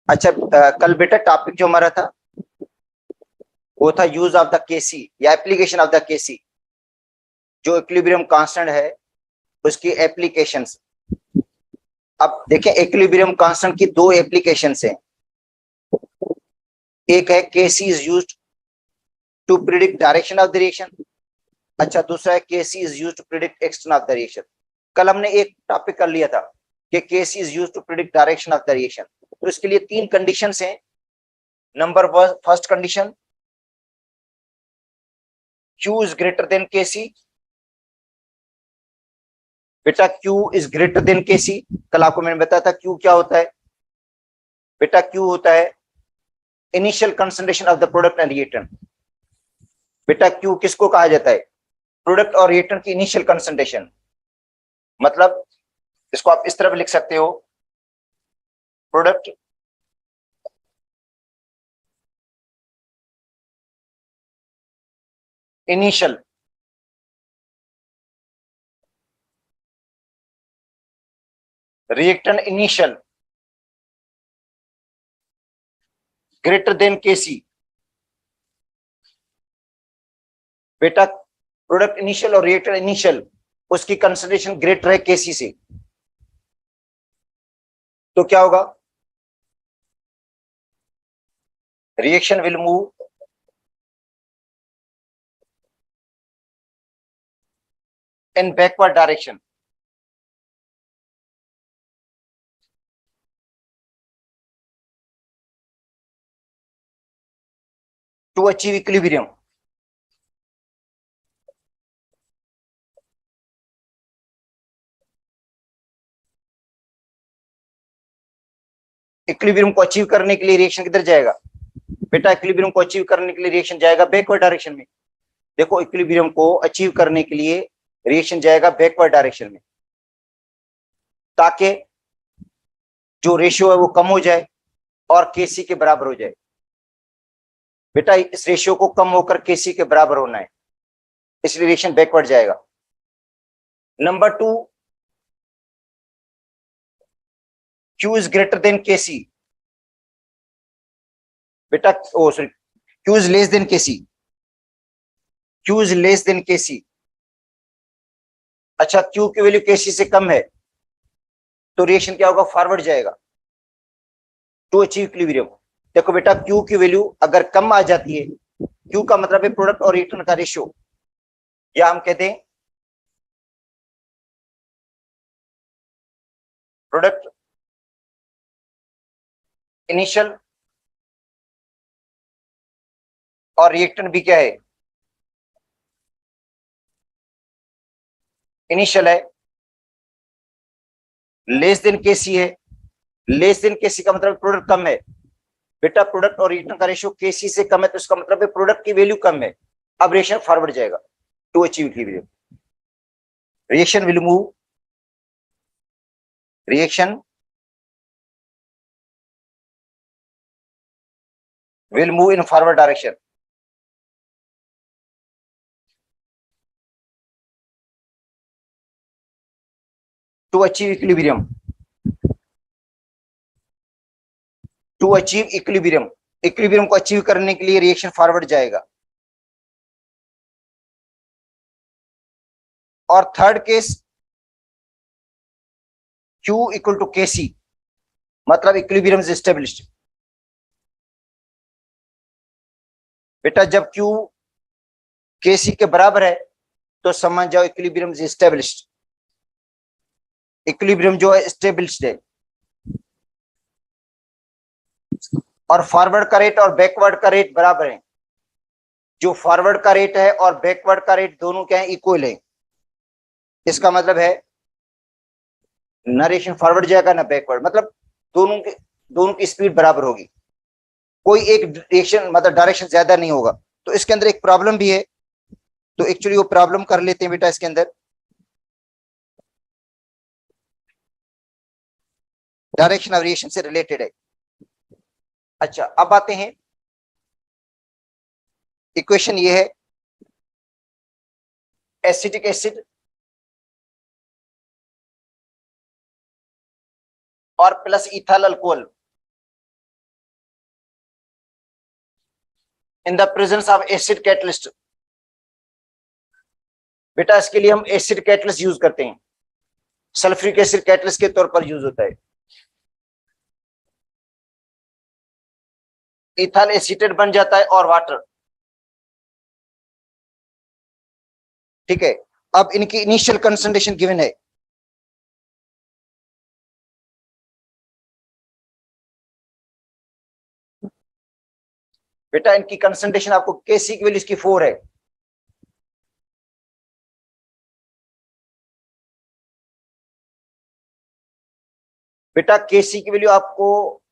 अच्छा, कल बेटा टॉपिक जो हमारा था वो था यूज ऑफ द केसी या एप्लीकेशन ऑफ द केसी। जो इक्विलिब्रियम कांस्टेंट है उसकी एप्लीकेशंस। अब देखें, इक्विलिब्रियम कांस्टेंट की दो एप्लीकेशंस हैं। एक है KC is used to predict direction of the reaction. अच्छा, दूसरा है KC is used to predict extent of the reaction. कल हमने एक टॉपिक कर लिया था कि KC is used to predict direction of the reaction. तो इसके लिए तीन कंडीशंस हैं। Number one, first condition, Q is greater than Kc। बेटा Q is greater than Kc। कल आपको मैंने बताया था Q क्या होता है। बेटा Q होता है initial concentration of the product and reactant. बेटा Q किसको कहा जाता है? प्रोडक्ट और रिएक्टेंट की इनिशियल कंसंट्रेशन। मतलब इसको आप इस तरह लिख सकते हो, product initial reactant initial greater than Kc। बेटा प्रोडक्ट इनिशियल और रिएक्टेंट इनिशियल उसकी कंसंट्रेशन ग्रेटर है Kc से, तो क्या होगा? Reaction will move in backward direction to achieve equilibrium। Equilibrium को अचीव करने के लिए रिएक्शन किधर जाएगा? बेटा इक्विलिब्रियम को अचीव करने के लिए रिएक्शन जाएगा बैकवर्ड डायरेक्शन में। देखो, इक्विलिब्रियम को अचीव करने के लिए रिएक्शन जाएगा बैकवर्ड डायरेक्शन में, ताकि जो रेशियो है वो कम हो जाए और केसी के बराबर हो जाए। बेटा इस रेशियो को कम होकर केसी के बराबर होना है, इसलिए रिएक्शन बैकवर्ड जाएगा। Number two, Q is greater than Kc। बेटा ओ sorry, Q is less than Kc। Q is less than Kc। अच्छा, Q की वैल्यू Kc से कम है तो रिएक्शन क्या होगा? फॉरवर्ड जाएगा टू अचीव इक्विलिब्रियम। देखो बेटा, Q की वैल्यू अगर कम आ जाती है, Q का मतलब है प्रोडक्ट और रिएक्टेंट का रेशियो, या हम कहते हैं प्रोडक्ट इनिशियल और रिएक्टेंट भी क्या है? इनिशियल है, लेस देन Kc है। लेस देन Kc का मतलब प्रोडक्ट कम है। बेटा प्रोडक्ट और रिएक्टेंट का रेशियो Kc से कम है तो इसका मतलब है प्रोडक्ट की वैल्यू कम है। अब रिएक्शन फॉरवर्ड जाएगा to achieve equilibrium. Reaction will move, reaction will move in forward direction to achieve equilibrium। To achieve equilibrium, equilibrium को अचीव करने के लिए रिएक्शन फॉरवर्ड जाएगा। और third case, Q equal to Kc, मतलब इक्विलिब्रियम इज एस्टेब्लिश्ड। बेटा जब Q Kc के बराबर है तो समझ जाओ इक्विलिब्रियम इज एस्टेब्लिश्ड। इक्विलिब्रियम जो है एस्टेब्लिश्ड है। और फॉरवर्ड का रेट और बैकवर्ड का रेट बराबर है। जो फॉरवर्ड का रेट है और बैकवर्ड का रेट दोनों क्या है? इक्वल है। इसका मतलब है ना रिएक्शन फॉरवर्ड जाएगा ना बैकवर्ड, मतलब दोनों की स्पीड बराबर होगी। कोई एक रिएक्शन मतलब डायरेक्शन ज्यादा नहीं होगा। तो इसके अंदर एक प्रॉब्लम भी है, तो एक्चुअली वो प्रॉब्लम कर लेते हैं बेटा। इसके अंदर डायरेक्शन ऑफ रिएक्शन से रिलेटेड है। अच्छा, अब आते हैं, इक्वेशन ये है, एसिटिक एसिड और plus ethyl alcohol in the presence of acid catalyst. बेटा इसके लिए हम एसिड कैटलिस्ट यूज करते हैं, सल्फ्यूरिक एसिड कैटलिस्ट के तौर पर यूज होता है। इथाइल एसीटेट बन जाता है और वाटर। ठीक है, अब इनकी इनिशियल कंसंट्रेशन गिवन है। बेटा इनकी कंसंट्रेशन आपको केसी की वैल्यू इसकी 4 है। बेटा केसी की वैल्यू आपको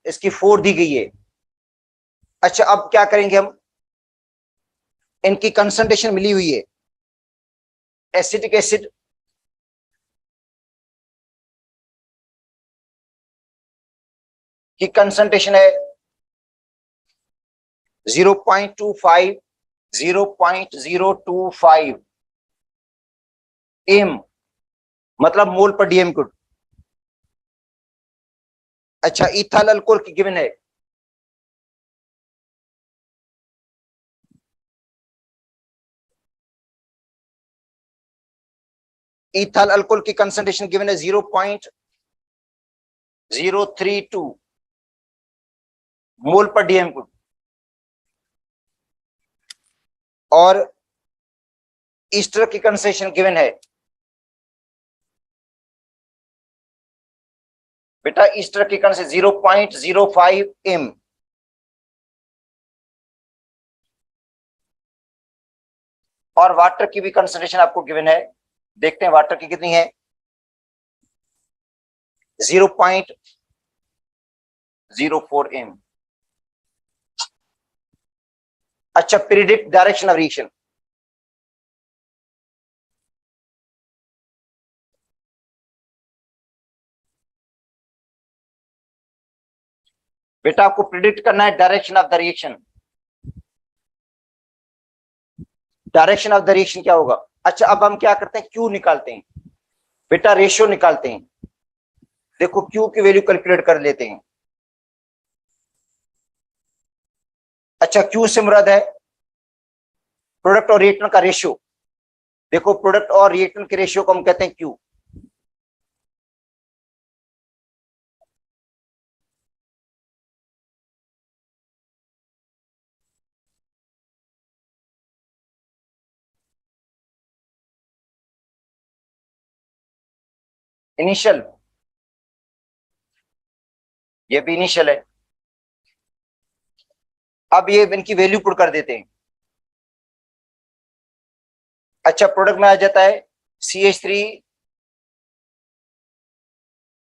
इसकी 4 दी गई है। अच्छा अब क्या करेंगे हम, इनकी कंसंट्रेशन मिली हुई है, एसिटिक एसिड की कंसंट्रेशन है 0.25 0.025 एम, मतलब मोल पर डीएम क्यूब। अच्छा इथाइल अल्कोहल की गिवन है, इथाइल अल्कोहल की कंसंट्रेशन गिवन है 0.032 मोल पर डीएम क्यूब। और ईस्टर की कंसंट्रेशन गिवन है, बेटा ईस्टर की कंसंट्रेशन 0.05 एम। और वाटर की भी कंसंट्रेशन आपको गिवन है, देखते हैं वाटर की कितनी है, 0.04 एम। अच्छा प्रिडिक्ट डायरेक्शन ऑफ रिएक्शन। बेटा आपको प्रिडिक्ट करना है direction of the reaction. Direction of the reaction क्या होगा। अच्छा अब हम क्या करते हैं, क्यू निकालते हैं। बेटा रेशियो निकालते हैं, देखो क्यू की वैल्यू कैलकुलेट कर लेते हैं। अच्छा क्यू से मुराद है प्रोडक्ट और रिएक्टेंट का रेशियो। देखो प्रोडक्ट और रिएक्टेंट के रेशियो को हम कहते हैं क्यू। इनिशियल, ये भी इनिशियल है। अब ये इनकी वैल्यू पुट कर देते हैं। अच्छा प्रोडक्ट में आ जाता है CH3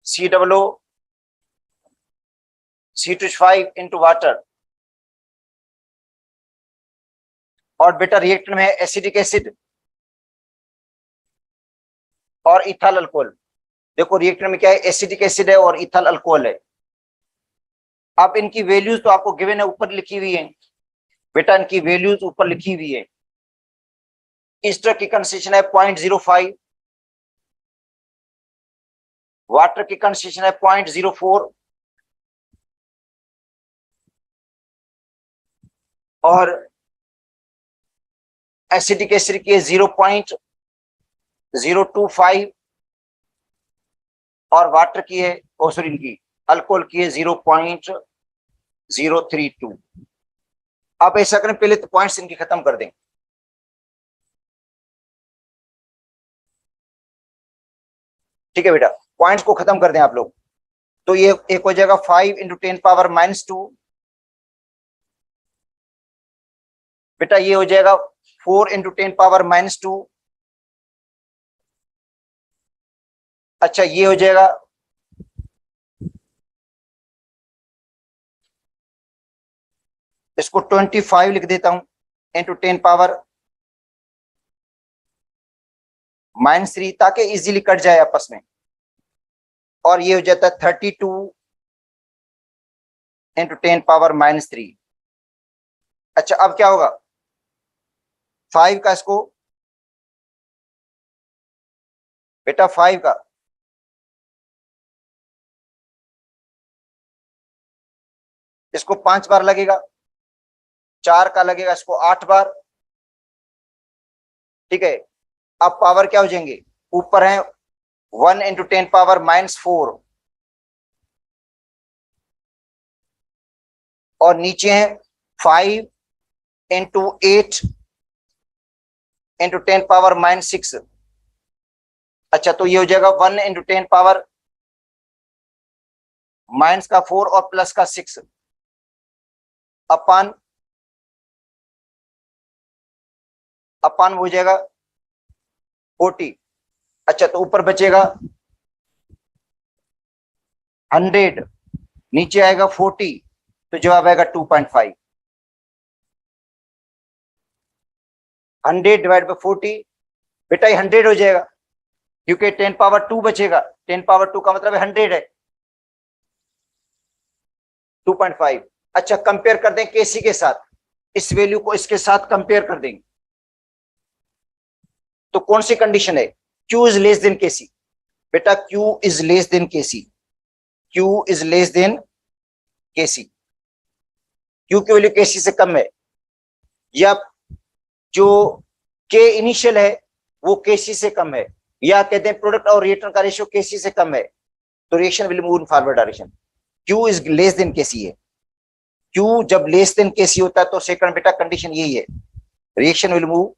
COO C2H5 into water. और बेटा रिएक्टेंट में है एसिडिक एसिड और इथाइल अल्कोहल। देखो रिएक्टेंट में क्या है, एसिडिक एसिड है और इथाइल अल्कोहल है। अब इनकी वैल्यूज तो आपको गिवन है, ऊपर लिखी हुई है। बेटा इनकी वैल्यूज ऊपर लिखी हुई है। ईस्टर की कंसंट्रेशन है 0.05, वाटर की कंसंट्रेशन है 0.04 और एसिडिक एसिड की है 0.025 और वाटर की है सॉरी इनकी अल्कोहल की है 0.032। आप ऐसा करें, पहले तो पॉइंट्स इनके खत्म कर दें। ठीक है बेटा, पॉइंट्स को खत्म कर दें आप लोग। तो ये एक हो जाएगा 5 × 10⁻⁻2। बेटा ये हो जाएगा 4 × 10⁻⁻2। अच्छा ये हो जाएगा इसको 25 लिख देता हूं इंटू 10⁻⁻3 ताकि इजीली कट जाए आपस में। और ये हो जाता है 32 × 10⁻⁻3। अच्छा अब क्या होगा, 5 का इसको, बेटा 5 का इसको 5 बार लगेगा, 4 का लगेगा इसको 8 बार, ठीक है। अब पावर क्या हो जाएंगे, ऊपर है 1 इंटू 10⁻⁻4 और नीचे है 5 इंटू 8 इंटू 10⁻⁻6। अच्छा, तो ये हो जाएगा 1 इंटू 10⁻⁻4 और प्लस का 6 अपान अपान हो जाएगा 40। अच्छा, तो ऊपर बचेगा 100, नीचे आएगा 40, तो जवाब आएगा 2.5। 100 डिवाइड बाई 40, बेटा ये 100 हो जाएगा, क्योंकि 10⁻2 बचेगा, 10⁻2 का मतलब है 100 है, 2.5। अच्छा, कंपेयर कर दें केसी के साथ, इस वैल्यू को इसके साथ कंपेयर कर देंगे, तो कौन सी कंडीशन है, Q is less than KC. बेटा Q is less than KC, Q is less than KC, Q की वैल्यू केसी से कम है, या जो के इनिशियल है वो केसी से कम है, या कहते हैं प्रोडक्ट और रिएक्टेंट का रेशियो केसी से कम है, तो reaction will move in forward direction. Q is less than KC है, Q जब लेस देन केसी होता है तो सेकंड बेटा कंडीशन यही है, reaction will move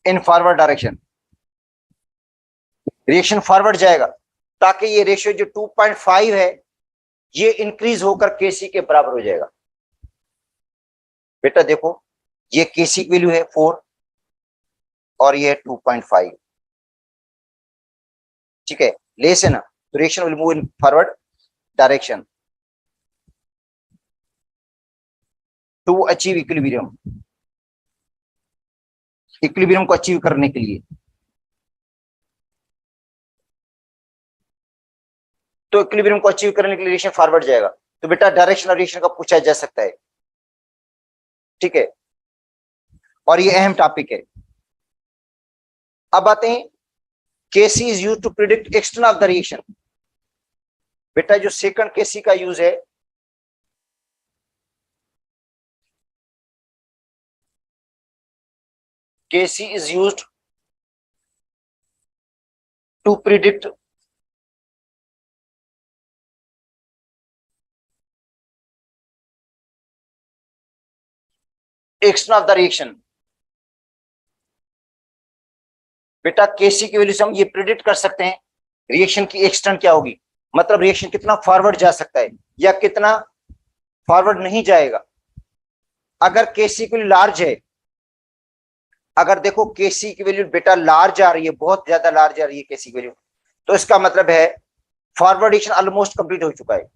in forward direction, reaction forward जाएगा, ताकि ये रेशियो जो 2.5 है ये इंक्रीज होकर केसी के बराबर हो जाएगा। बेटा देखो, ये केसी की वैल्यू है 4 और ये 2.5, ठीक है, लेस है ना, तो reaction will move in forward direction to achieve equilibrium, equilibrium को अचीव करने के लिए। तो इक्विलिब्रियम को अचीव करने के लिए रिएक्शन फॉरवर्ड जाएगा, तो बेटा डायरेक्शन और रिएक्शन का पूछा जा सकता है, ठीक है, और ये अहम टॉपिक है। अब आते हैं KC is use to predict extent of the reaction. बेटा जो सेकंड केसी का यूज है, KC is used to predict extent of the reaction. बेटा केसी की वैल्यू से हम ये प्रिडिक्ट कर सकते हैं रिएक्शन की एक्सटेंट क्या होगी, मतलब रिएक्शन कितना फॉरवर्ड जा सकता है या कितना फॉरवर्ड नहीं जाएगा। अगर केसी की वैल्यू लार्ज है, अगर देखो केसी की वैल्यू बेटा लार्ज आ रही है, बहुत ज्यादा लार्ज आ रही है केसी की वैल्यू, तो इसका मतलब है फॉरवर्ड रिएक्शन ऑलमोस्ट कंप्लीट हो चुका है,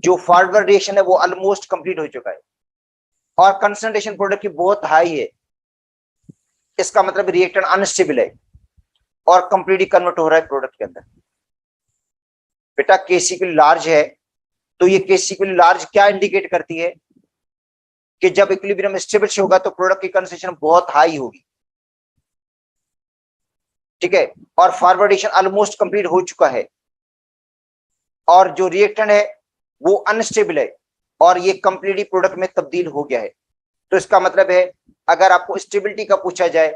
जो फॉरवर्ड रिएक्शन है वो ऑलमोस्ट कंप्लीट हो चुका है, और कंसंट्रेशन प्रोडक्ट की बहुत हाई है, इसका मतलब रिएक्टेंट अनस्टेबल है और कंप्लीटली कन्वर्ट हो रहा है प्रोडक्ट के अंदर। बेटा केसी की लार्ज है, तो ये केसी की लार्ज क्या इंडिकेट करती है कि जब इक्विलिब्रियम स्टेबल होगा तो प्रोडक्ट की कंसंट्रेशन बहुत हाई होगी, ठीक है, और फॉरवर्डेशन ऑलमोस्ट कंप्लीट हो चुका है, और जो रिएक्टेंट है वो अनस्टेबल है और ये कंप्लीटली प्रोडक्ट में तब्दील हो गया है। तो इसका मतलब है अगर आपको स्टेबिलिटी का पूछा जाए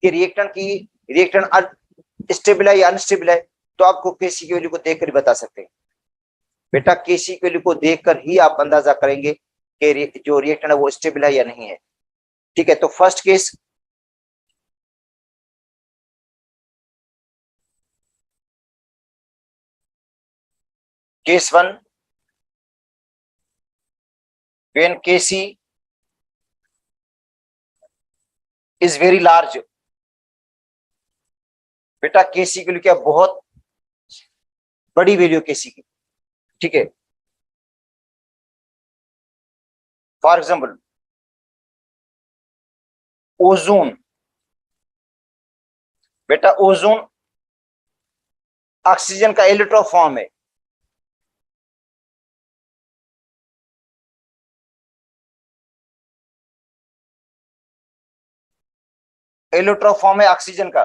कि रिएक्टेंट स्टेबल है या अनस्टेबल है, तो आपको केसी की वैल्यू को देखकर बता सकते हैं। बेटा केसी की वैल्यू को देखकर ही आप अंदाजा करेंगे कि जो रिएक्टेंट है वो स्टेबल है या नहीं है, ठीक है। तो first case, case 1, when Kc is very large। बेटा केसी की वैल्यू क्या, बहुत बड़ी वैल्यू केसी की, ठीक है। फॉर एग्जाम्पल ओजोन, बेटा ओजोन ऑक्सीजन का एलिट्रॉप फॉर्म है, एलिट्रॉप फॉर्म है ऑक्सीजन का,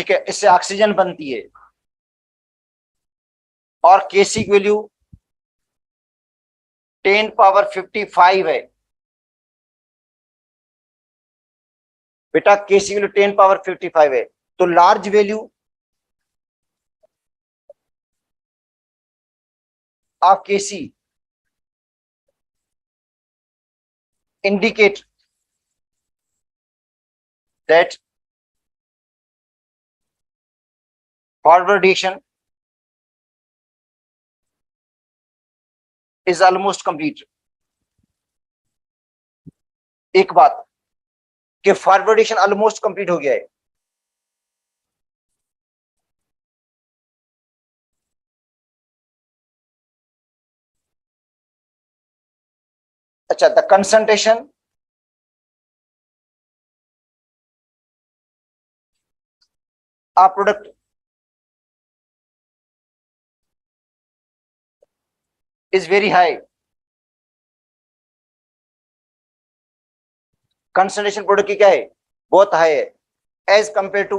ठीक है, इससे ऑक्सीजन बनती है और केसी की वैल्यू 10^55 है बेटा, केसी की वैल्यू 10^55 है। तो large value of KC indicate that forward radiation is almost complete। एक बात कि फॉरवर्ड रेडिएशन ऑलमोस्ट कंप्लीट हो गया है। अच्छा, the concentration of product is very high. Concentration product की क्या है, बहुत हाई है as compare to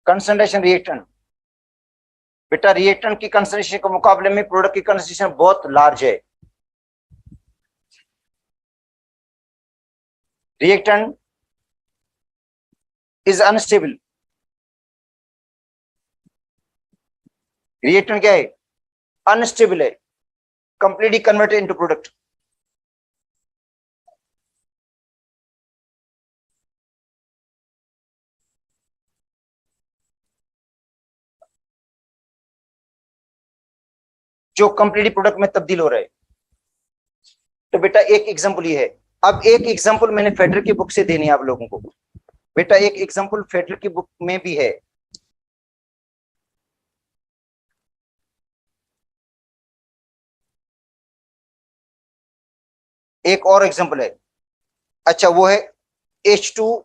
concentration reactant. बेटा रिएक्टेंट की कंसंट्रेशन के मुकाबले में प्रोडक्ट की कंसंट्रेशन बहुत लार्ज है। Reactant is unstable. रिएक्टेंट क्या है, अनस्टेबल है, कंप्लीटली कन्वर्टेड इनटू प्रोडक्ट। जो कंप्लीटली प्रोडक्ट में तब्दील हो रहा है। तो बेटा एक एग्जांपल ये है। अब एक एग्जांपल मैंने फेडरर की बुक से देनी है आप लोगों को। बेटा एक एग्जांपल फेडरर की बुक में भी है। एक और एग्जांपल है। अच्छा वो है H2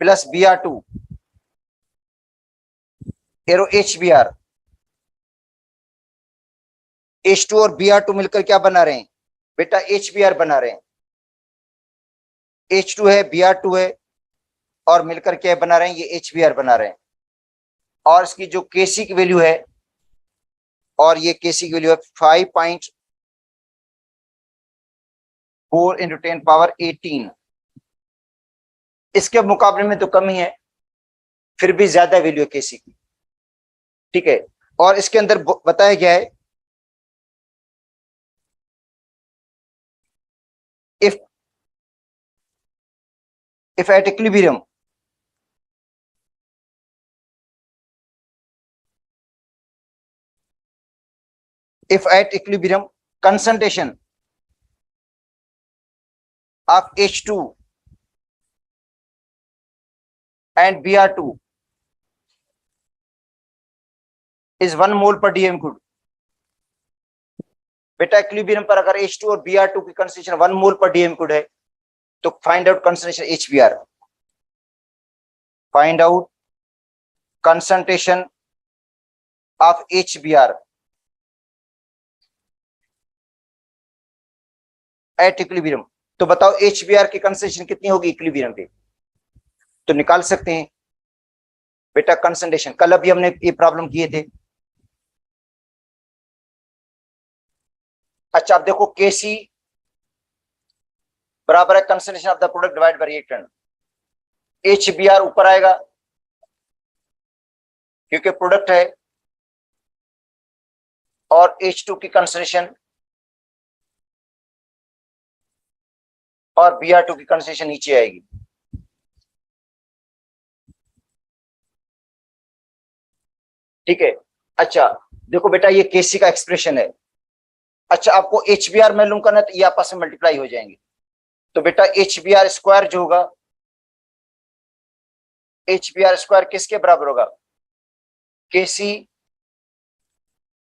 plus Br2 arrow HBr। H2 और Br2 मिलकर क्या बना रहे हैं बेटा, HBr बना रहे हैं। H2 है, Br2 है और मिलकर क्या बना रहे हैं, ये HBr बना रहे हैं। और इसकी जो Kc की वैल्यू है, और ये Kc की वैल्यू है 5.4 × 10^18। इसके मुकाबले में तो कम ही है, फिर भी ज्यादा वैल्यू है Kc की। ठीक है, और इसके अंदर बताया गया है if at equilibrium concentration of H2 and Br2 is 1 mole per dm cube। बेटा इक्विलिब्रियम पर अगर H2 और Br2 की कंसंट्रेशन 1 मोल पर dm cube है तो find out concentration HBr। Find out concentration of HBr at equilibrium. तो बताओ HBr की कंसंट्रेशन कितनी होगी इक्विलिब्रियम पे, तो निकाल सकते हैं बेटा कंसंट्रेशन। कल अभी हमने ये प्रॉब्लम किए थे। अच्छा आप देखो Kc बराबर है concentration of the product divide by reactant. HBr ऊपर आएगा क्योंकि प्रोडक्ट है, और H2 की कंसंट्रेशन और Br2 की कंसंट्रेशन नीचे आएगी। ठीक है, अच्छा देखो बेटा ये Kc का एक्सप्रेशन है। अच्छा आपको HBr मालूम करना है तो ये आपस में मल्टीप्लाई हो जाएंगे। तो बेटा HBr स्क्वायर जो होगा, HBr स्क्वायर किसके बराबर होगा, Kc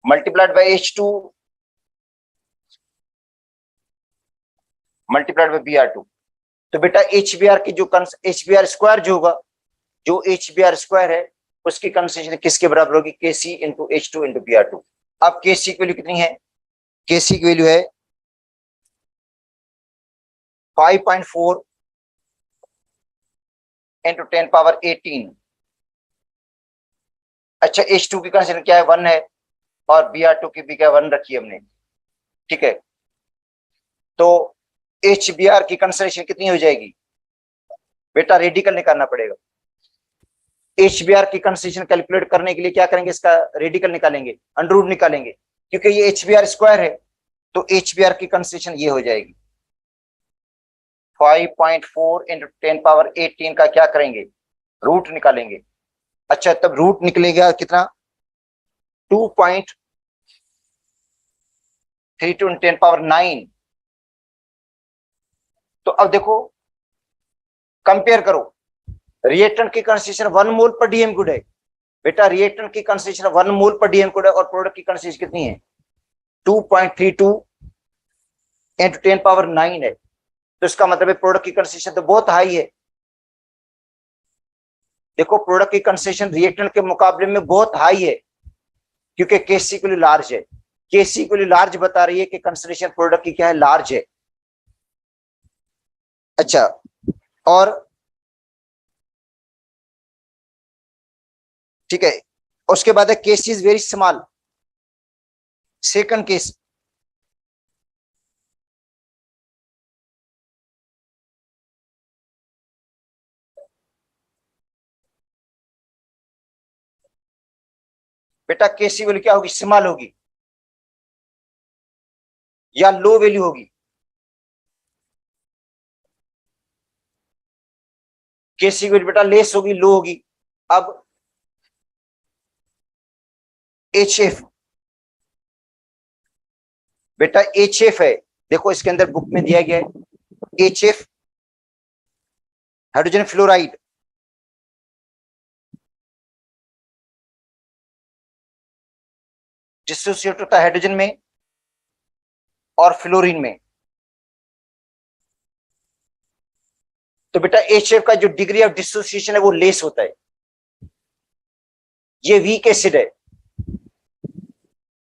multiplied by H2 multiplied by Br2। तो बेटा HBr की जो HBr स्क्वायर जो होगा, जो HBr स्क्वायर है उसकी कंसंट्रेशन किसके बराबर होगी, Kc into H2 into Br2। अब Kc की वैल्यू कितनी है, Kc की वैल्यू है 5.4 इंटू 10 पावर 18। अच्छा H2 की कंसंट्रेशन क्या है, 1 है, और Br2 की भी क्या 1 रखी है हमने, ठीक है। तो HBr की कंसंट्रेशन कितनी हो जाएगी बेटा, रेडिकल निकालना पड़ेगा। HBr की कंसंट्रेशन कैलकुलेट करने के लिए क्या करेंगे, इसका रेडिकल निकालेंगे, अंडर रूट निकालेंगे, क्योंकि ये HBr स्क्वायर है, तो HBr की कंसंट्रेशन ये हो जाएगी 5.4 इंटू 10 पावर 18 का क्या करेंगे, रूट निकालेंगे। अच्छा तब रूट निकलेगा कितना, 2.32 इंटू 10 पावर 9। तो अब देखो कंपेयर करो, रिएक्टेंट की कंसंट्रेशन 1 मोल पर डीएम गुड है बेटा, रिएक्टेंट की कंसंट्रेशन 1 मोल पर डीएम गुड है, और प्रोडक्ट की कंसंट्रेशन कितनी है 2.32 इंटू 10 पावर 9 है। तो इसका मतलब है प्रोडक्ट की कंसंट्रेशन तो बहुत हाई है। देखो प्रोडक्ट की कंसंट्रेशन रिएक्टेंट के मुकाबले में बहुत हाई है, क्योंकि केसी के लिए लार्ज है, केसी के लिए लार्ज बता रही है कि कंसंट्रेशन प्रोडक्ट की क्या है, लार्ज है। अच्छा और ठीक है, उसके बाद है case is very small, second case, बेटा केसी वैल्यू क्या होगी, स्मॉल होगी या लो वैल्यू होगी, केसी वैल्यू बेटा लेस होगी, लो होगी। अब HF बेटा, HF है, देखो इसके अंदर बुक में दिया गया है HF हाइड्रोजन फ्लोराइड, डिसोसिएट होता है हाइड्रोजन में और फ्लोरीन में। तो बेटा HF का जो डिग्री ऑफ डिसोसिएशन है वो लेस होता है, ये वीक एसिड है,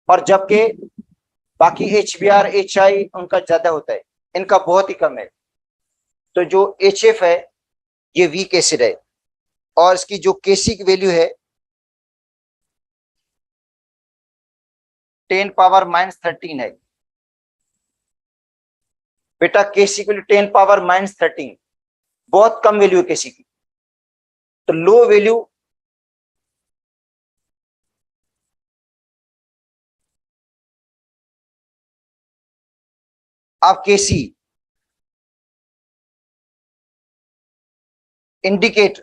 और जबकि बाकी HBr HI उनका ज्यादा होता है, इनका बहुत ही कम है। तो जो HF है ये वीक एसिड है, और इसकी जो Kc की वैल्यू है 10 पावर -13 है बेटा, Kc की वैल्यू 10 पावर -13, बहुत कम वैल्यू है Kc की। तो low value of Kc indicate,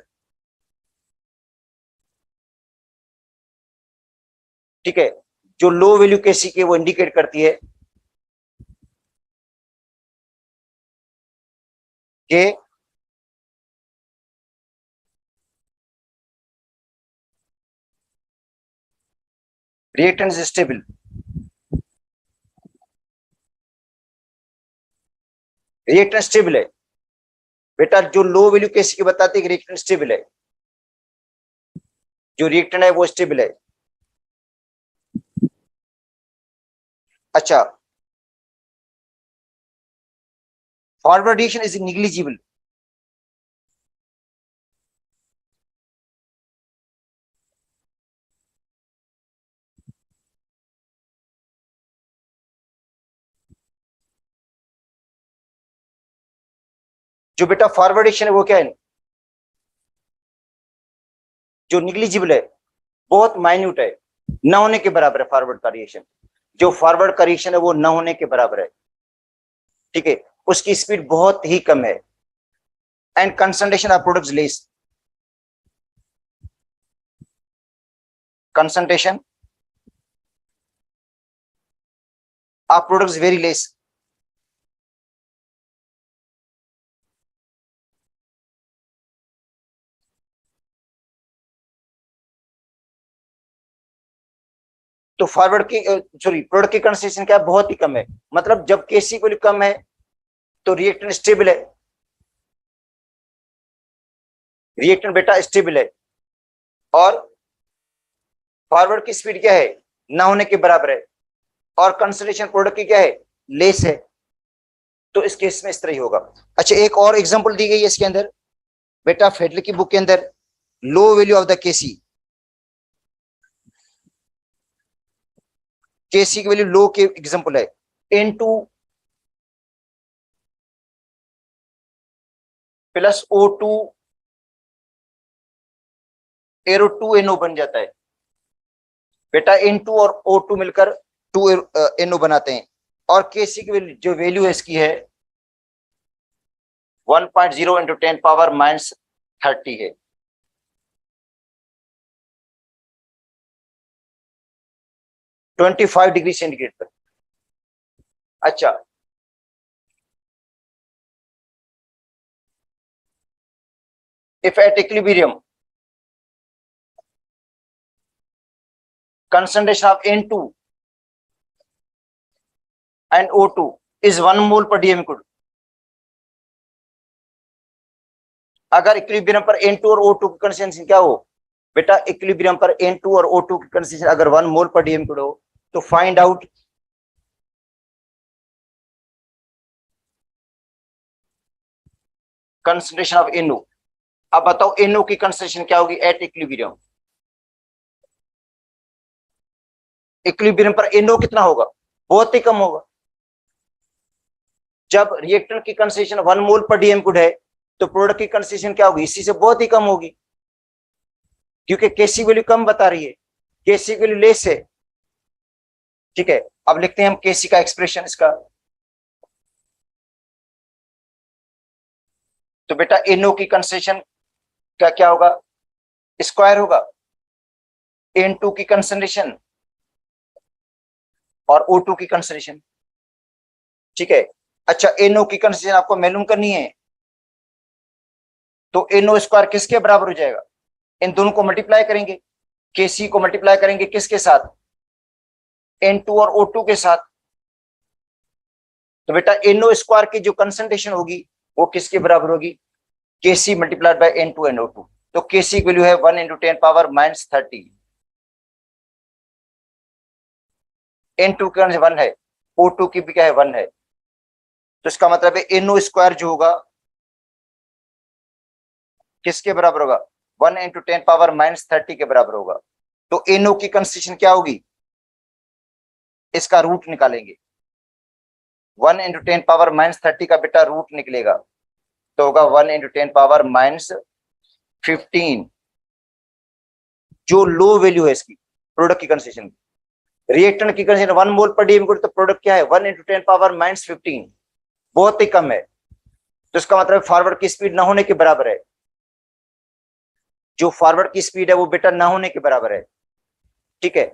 ठीक है, जो लो वैल्यू Kc की वो इंडिकेट करती है कि रिएक्टेंट स्टेबल, रिएक्टेंट स्टेबल है बेटा, जो लो वैल्यू Kc की बताती है कि रिएक्टेंट स्टेबल है, जो रिएक्टेंट है वो स्टेबल है। अच्छा फॉरवर्ड रिएक्शन इज निग्लिजिबल, जो बेटा फॉरवर्ड रिएक्शन है वो क्या है, जो निग्लिजिबल है, बहुत माइन्यूट है, न होने के बराबर है फॉरवर्ड का रिएक्शन, जो फॉरवर्ड का रिएक्शन है वो न होने के बराबर है, ठीक है, उसकी स्पीड बहुत ही कम है, and concentration of products less, concentration of products very less. तो फॉरवर्ड की सॉरी प्रोडक्ट की कंसंट्रेशन क्या है, बहुत ही कम है, मतलब जब Kc वैल्यू कम है तो रिएक्टेंट स्टेबल है, रिएक्टेंट बेटा स्टेबल है और फॉरवर्ड की स्पीड क्या है, ना होने के बराबर है, और कंसंट्रेशन प्रोडक्ट की क्या है, लेस है। तो इस केस में इस तरह ही होगा। अच्छा, एक और एग्जांपल दी गई है इसके अंदर बेटा, फेडलर की बुक के अंदर, लो वैल्यू ऑफ द केसी, केसी की वैल्यू लो के एग्जांपल है, N2 plus O2 arrow 2NO बन जाता है बेटा। N2 और O2 मिलकर 2NO बनाते हैं, और केसी की जो वैल्यू है इसकी है 1.0 इंटू 10 पावर माइनस 30 है। -25 डिग्री सेंटीग्रेड पर। अच्छा, if at equilibrium concentration of N2 and O2 is 1 mole per dm cube, अगर इक्विलिब्रियम पर N2 और O2 की कंसंट्रेशन क्या हो बेटा, इक्विलिब्रियम पर N2 और O2 की कंसंट्रेशन अगर 1 मोल पर dm cube हो, तो find out concentration of NO। अब बताओ NO की कंसंट्रेशन क्या होगी एट इक्विलिब्रियम। इक्विलिब्रियम पर NO कितना होगा, बहुत ही कम होगा। जब रिएक्टेंट की कंसंट्रेशन 1 मोल पर डीएम क्यूब है, तो प्रोडक्ट की कंसंट्रेशन क्या होगी, इसी से बहुत ही कम होगी, क्योंकि केसी वैल्यू कम बता रही है, केसी वैल्यू लेस है। ठीक है, अब लिखते हैं हम केसी का एक्सप्रेशन इसका। तो बेटा NO की कंसंट्रेशन का क्या होगा, स्क्वायर होगा N2 की कंसंट्रेशन और O2 की कंसंट्रेशन। ठीक है, अच्छा NO की कंसंट्रेशन आपको मालूम करनी है, तो NO स्क्वायर किसके बराबर हो जाएगा, इन दोनों को मल्टीप्लाई करेंगे, केसी को मल्टीप्लाई करेंगे किसके साथ, N2 और O2 के साथ। तो बेटा NO स्क्वायर की जो कंसंट्रेशन होगी वो किसके बराबर होगी, केसी multiplied by N2 and O2। तो केसी की वैल्यू है 1 इंटू 10 पावर माइनस 30, N2 की 1 है, O2 की भी क्या है 1 है, तो इसका मतलब है NO स्क्वायर जो होगा किसके बराबर होगा, 1 इंटू 10 पावर माइनस 30 के बराबर होगा। तो NO की कंसंट्रेशन क्या होगी, इसका रूट निकालेंगे, 1 इंटू 10 पावर माइनस 30 का बेटा रूट निकलेगा, तो होगा 1 इंटू 10 पावर माइनस 15, जो लो वैल्यू है इसकी प्रोडक्ट की कंसंट्रेशन की। रिएक्टेंट की कंसंट्रेशन 1 मोल पर डीएम, तो प्रोडक्ट क्या है 1 इंटू 10 पावर माइनस 15, बहुत ही कम है। तो इसका मतलब फॉरवर्ड की स्पीड ना होने के बराबर है, जो फॉरवर्ड की स्पीड है वो बेटा ना होने के बराबर है। ठीक है,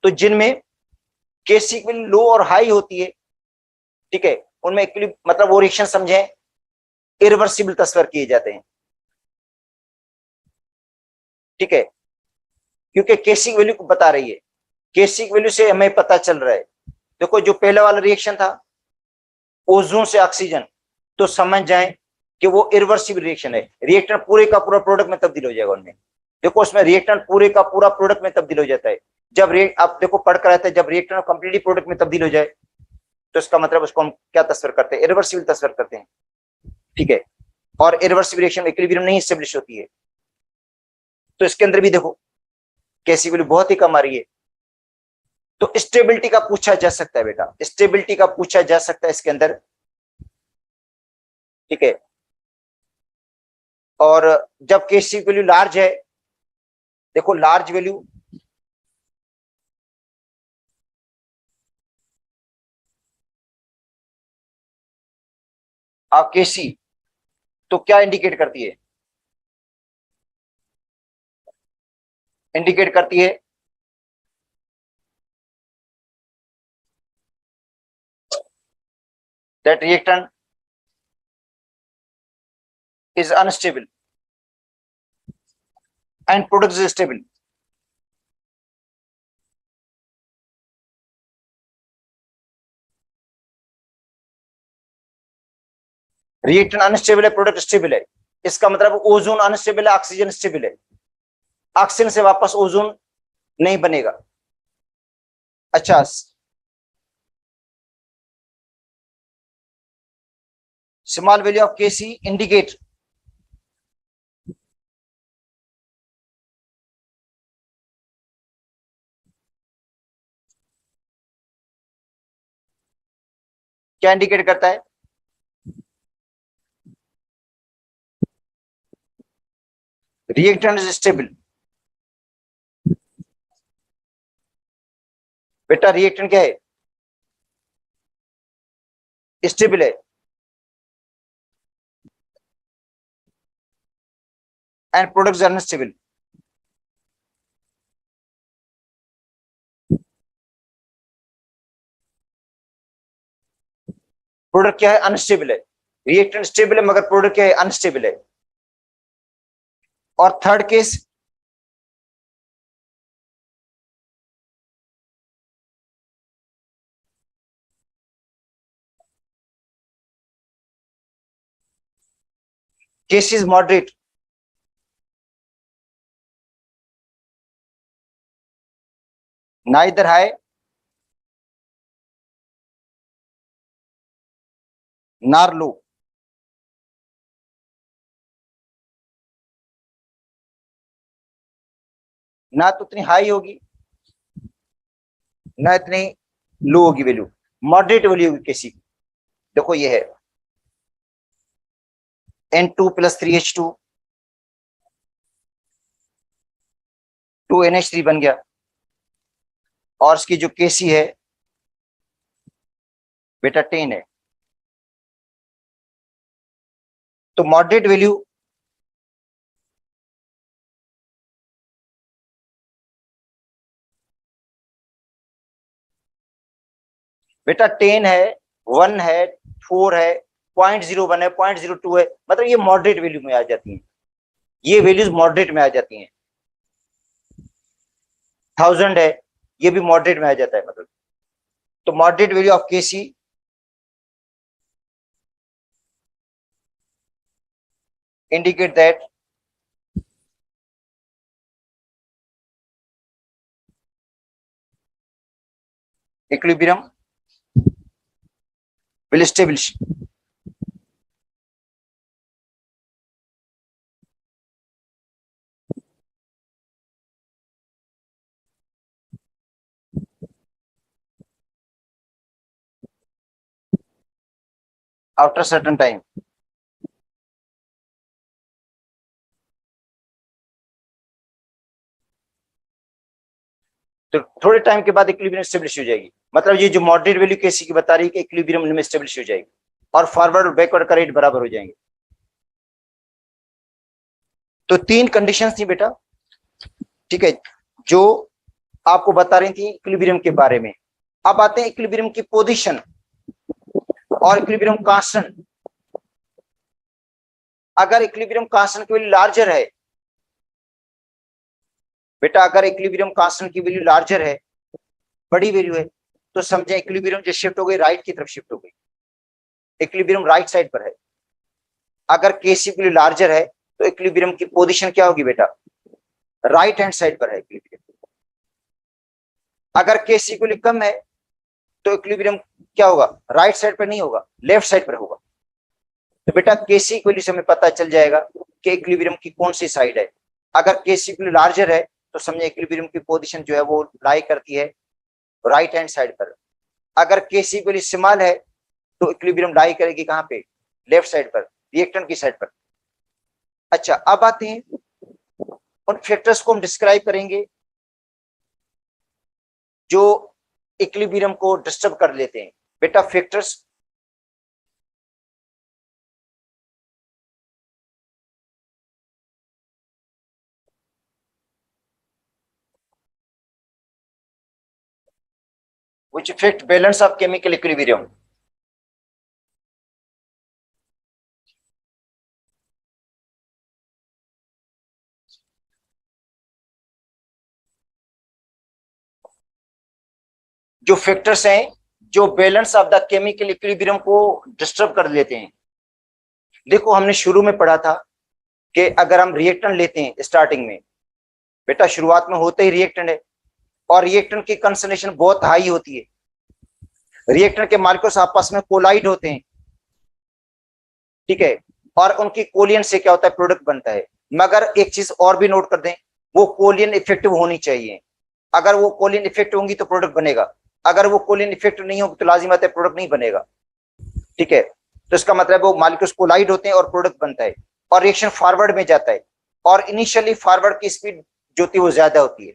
तो जिनमें केसी की लो और हाई होती है, ठीक है, उनमें मतलब वो रिएक्शन समझे इरिवर्सिबल ट्रांसफर किए जाते हैं। ठीक है, क्योंकि केसी वैल्यू को बता रही है, केसी वैल्यू से हमें पता चल रहा है। देखो जो पहले वाला रिएक्शन था ओजोन से ऑक्सीजन, तो समझ जाए कि वो इरिवर्सिबल रिएक्शन है, रिएक्टेंट पूरे का पूरा प्रोडक्ट में तब्दील हो जाएगा उनमें। देखो उसमें रिएक्टेंट पूरे का पूरा प्रोडक्ट में तब्दील हो जाता है। जब आप देखो पढ़ कर आते हैं, जब रिएक्टेंट कंप्लीटली प्रोडक्ट में तब्दील हो जाए, तो इसका मतलब उसको हम क्या तस्वीर करते हैं, इरिवर्सिबल तस्वीर करते हैं। ठीक है, और इरिवर्सिबल रिएक्शन इक्विलिब्रियम नहीं एस्टेब्लिश होती है। तो इसके अंदर भी देखो कैसी वैल्यू बहुत ही कम आ रही है। तो स्टेबिलिटी का पूछा जा सकता है बेटा, स्टेबिलिटी का पूछा जा सकता है इसके अंदर। ठीक है, और जब केसी वैल्यू लार्ज है, देखो लार्ज वैल्यू ऑफ केसी तो क्या इंडिकेट करती है, इंडिकेट करती है that reactant is unstable and product is stable। Reactant unstable है, प्रोडक्ट स्टेबल है। इसका मतलब ओजोन अनस्टेबल है, ऑक्सीजन स्टेबल है। ऑक्सीजन से वापस ओजोन नहीं बनेगा। अच्छा, small value of KC indicate क्या इंडिकेट करता है? Reactant is stable. बेटा रिएक्टेंट क्या है? स्टेबल है। And products are unstable. Product क्या है? अनस्टेबल है। रिएक्टेंट स्टेबल है मगर प्रोडक्ट क्या है? अनस्टेबल है। और third case, case is moderate. Neither high नार लो। ना तो उतनी हाई होगी ना इतनी लो होगी वैल्यू, मॉडरेट वैल्यू होगी केसी की। देखो ये है N2 + 3H2 2NH3 बन गया। और इसकी जो केसी है बेटा 10 है। तो मॉडरेट वैल्यू बेटा 10 है, 1 है, 4 है, 0.01 है, 0.02 है, मतलब ये मॉडरेट वैल्यू में आ जाती हैं। ये वैल्यूज मॉडरेट में आ जाती हैं। 1000 है, ये भी मॉडरेट में आ जाता है मतलब। तो moderate value of KC indicate that equilibrium will establish. After certain time. तो थोड़े टाइम के बाद इक्विलिब्रियम स्टेब्लिश हो जाएगी। मतलब ये जो मॉडरेट वैल्यू केसी की बता रही है कि इक्विलिब्रियम में स्टेब्लिश हो जाएगी और फॉरवर्ड और बैकवर्ड का रेट बराबर हो जाएंगे। तो 3 कंडीशंस थी बेटा, ठीक है, जो आपको बता रही थी इक्विलिब्रियम के बारे में। अब आते हैं इक्विलिब्रियम की पोजीशन और इक्विलिब्रियम कांस्टेंट। अगर इक्विलिब्रियम कांस्टेंट की वैल्यू लार्जर है बेटा, अगर इक्विलिब्रियम कांस्टेंट की वैल्यू लार्जर है, बड़ी वैल्यू है, तो समझे इक्विलिब्रियम जो शिफ्ट हो गई राइट की तरफ शिफ्ट हो गई, इक्विलिब्रियम राइट साइड पर है। अगर केसी की वैल्यू लार्जर है तो इक्विलिब्रियम की पोजीशन क्या होगी बेटा? राइट हैंड साइड पर है इक्विलिब्रियम। अगर केसी की वैल्यू कम है तो इक्विलिब्रियम क्या होगा? राइट साइड पर नहीं होगा, लेफ्ट साइड पर होगा। तो बेटा केसी की वैल्यू से हमें पता चल जाएगा कि इक्विलिब्रियम की कौन सी साइड है। अगर केसी की वैल्यू लार्जर है तो समझे इक्विलिब्रियम की पोजीशन जो है वो लाई करती है राइट हैंड साइड पर। अगर केसी की वैल्यू स्मॉल है तो इक्विलिब्रियम लाई करेगी कहां पे? लेफ्ट साइड पर, रिएक्टेंट की साइड पर। अच्छा, अब आते हैं उन फैक्टर्स को हम डिस्क्राइब करेंगे जो इक्विलिब्रियम को डिस्टर्ब कर लेते हैं। बेटा factors which affect balance of chemical equilibrium। जो फैक्टर्स हैं जो balance of the chemical equilibrium को डिस्टर्ब कर लेते हैं। देखो हमने शुरू में पढ़ा था कि अगर हम रिएक्टेंट लेते हैं स्टार्टिंग में, बेटा शुरुआत में होते ही रिएक्टेंट है और रिएक्टेंट की कंसंट्रेशन बहुत हाई होती है, रिएक्टेंट के मॉलिक्यूल्स आपस में कोलाइड होते हैं, ठीक है, और उनकी कोलियन से क्या होता है, प्रोडक्ट बनता है। मगर एक चीज और भी नोट कर दें, वो कोलियन इफेक्टिव होनी चाहिए। अगर वो कोलियन इफेक्टिव होंगी तो प्रोडक्ट बनेगा, अगर वो कोलियन इफेक्टिव नहीं होगी तो लाजिम बात है प्रोडक्ट नहीं बनेगा, ठीक है। तो इसका मतलब वो मॉलिक्यूल्स कोलाइड होते हैं और प्रोडक्ट बनता है और रिएक्शन फॉरवर्ड में जाता है और इनिशियली फॉरवर्ड की स्पीड जो होती है वो ज्यादा होती है,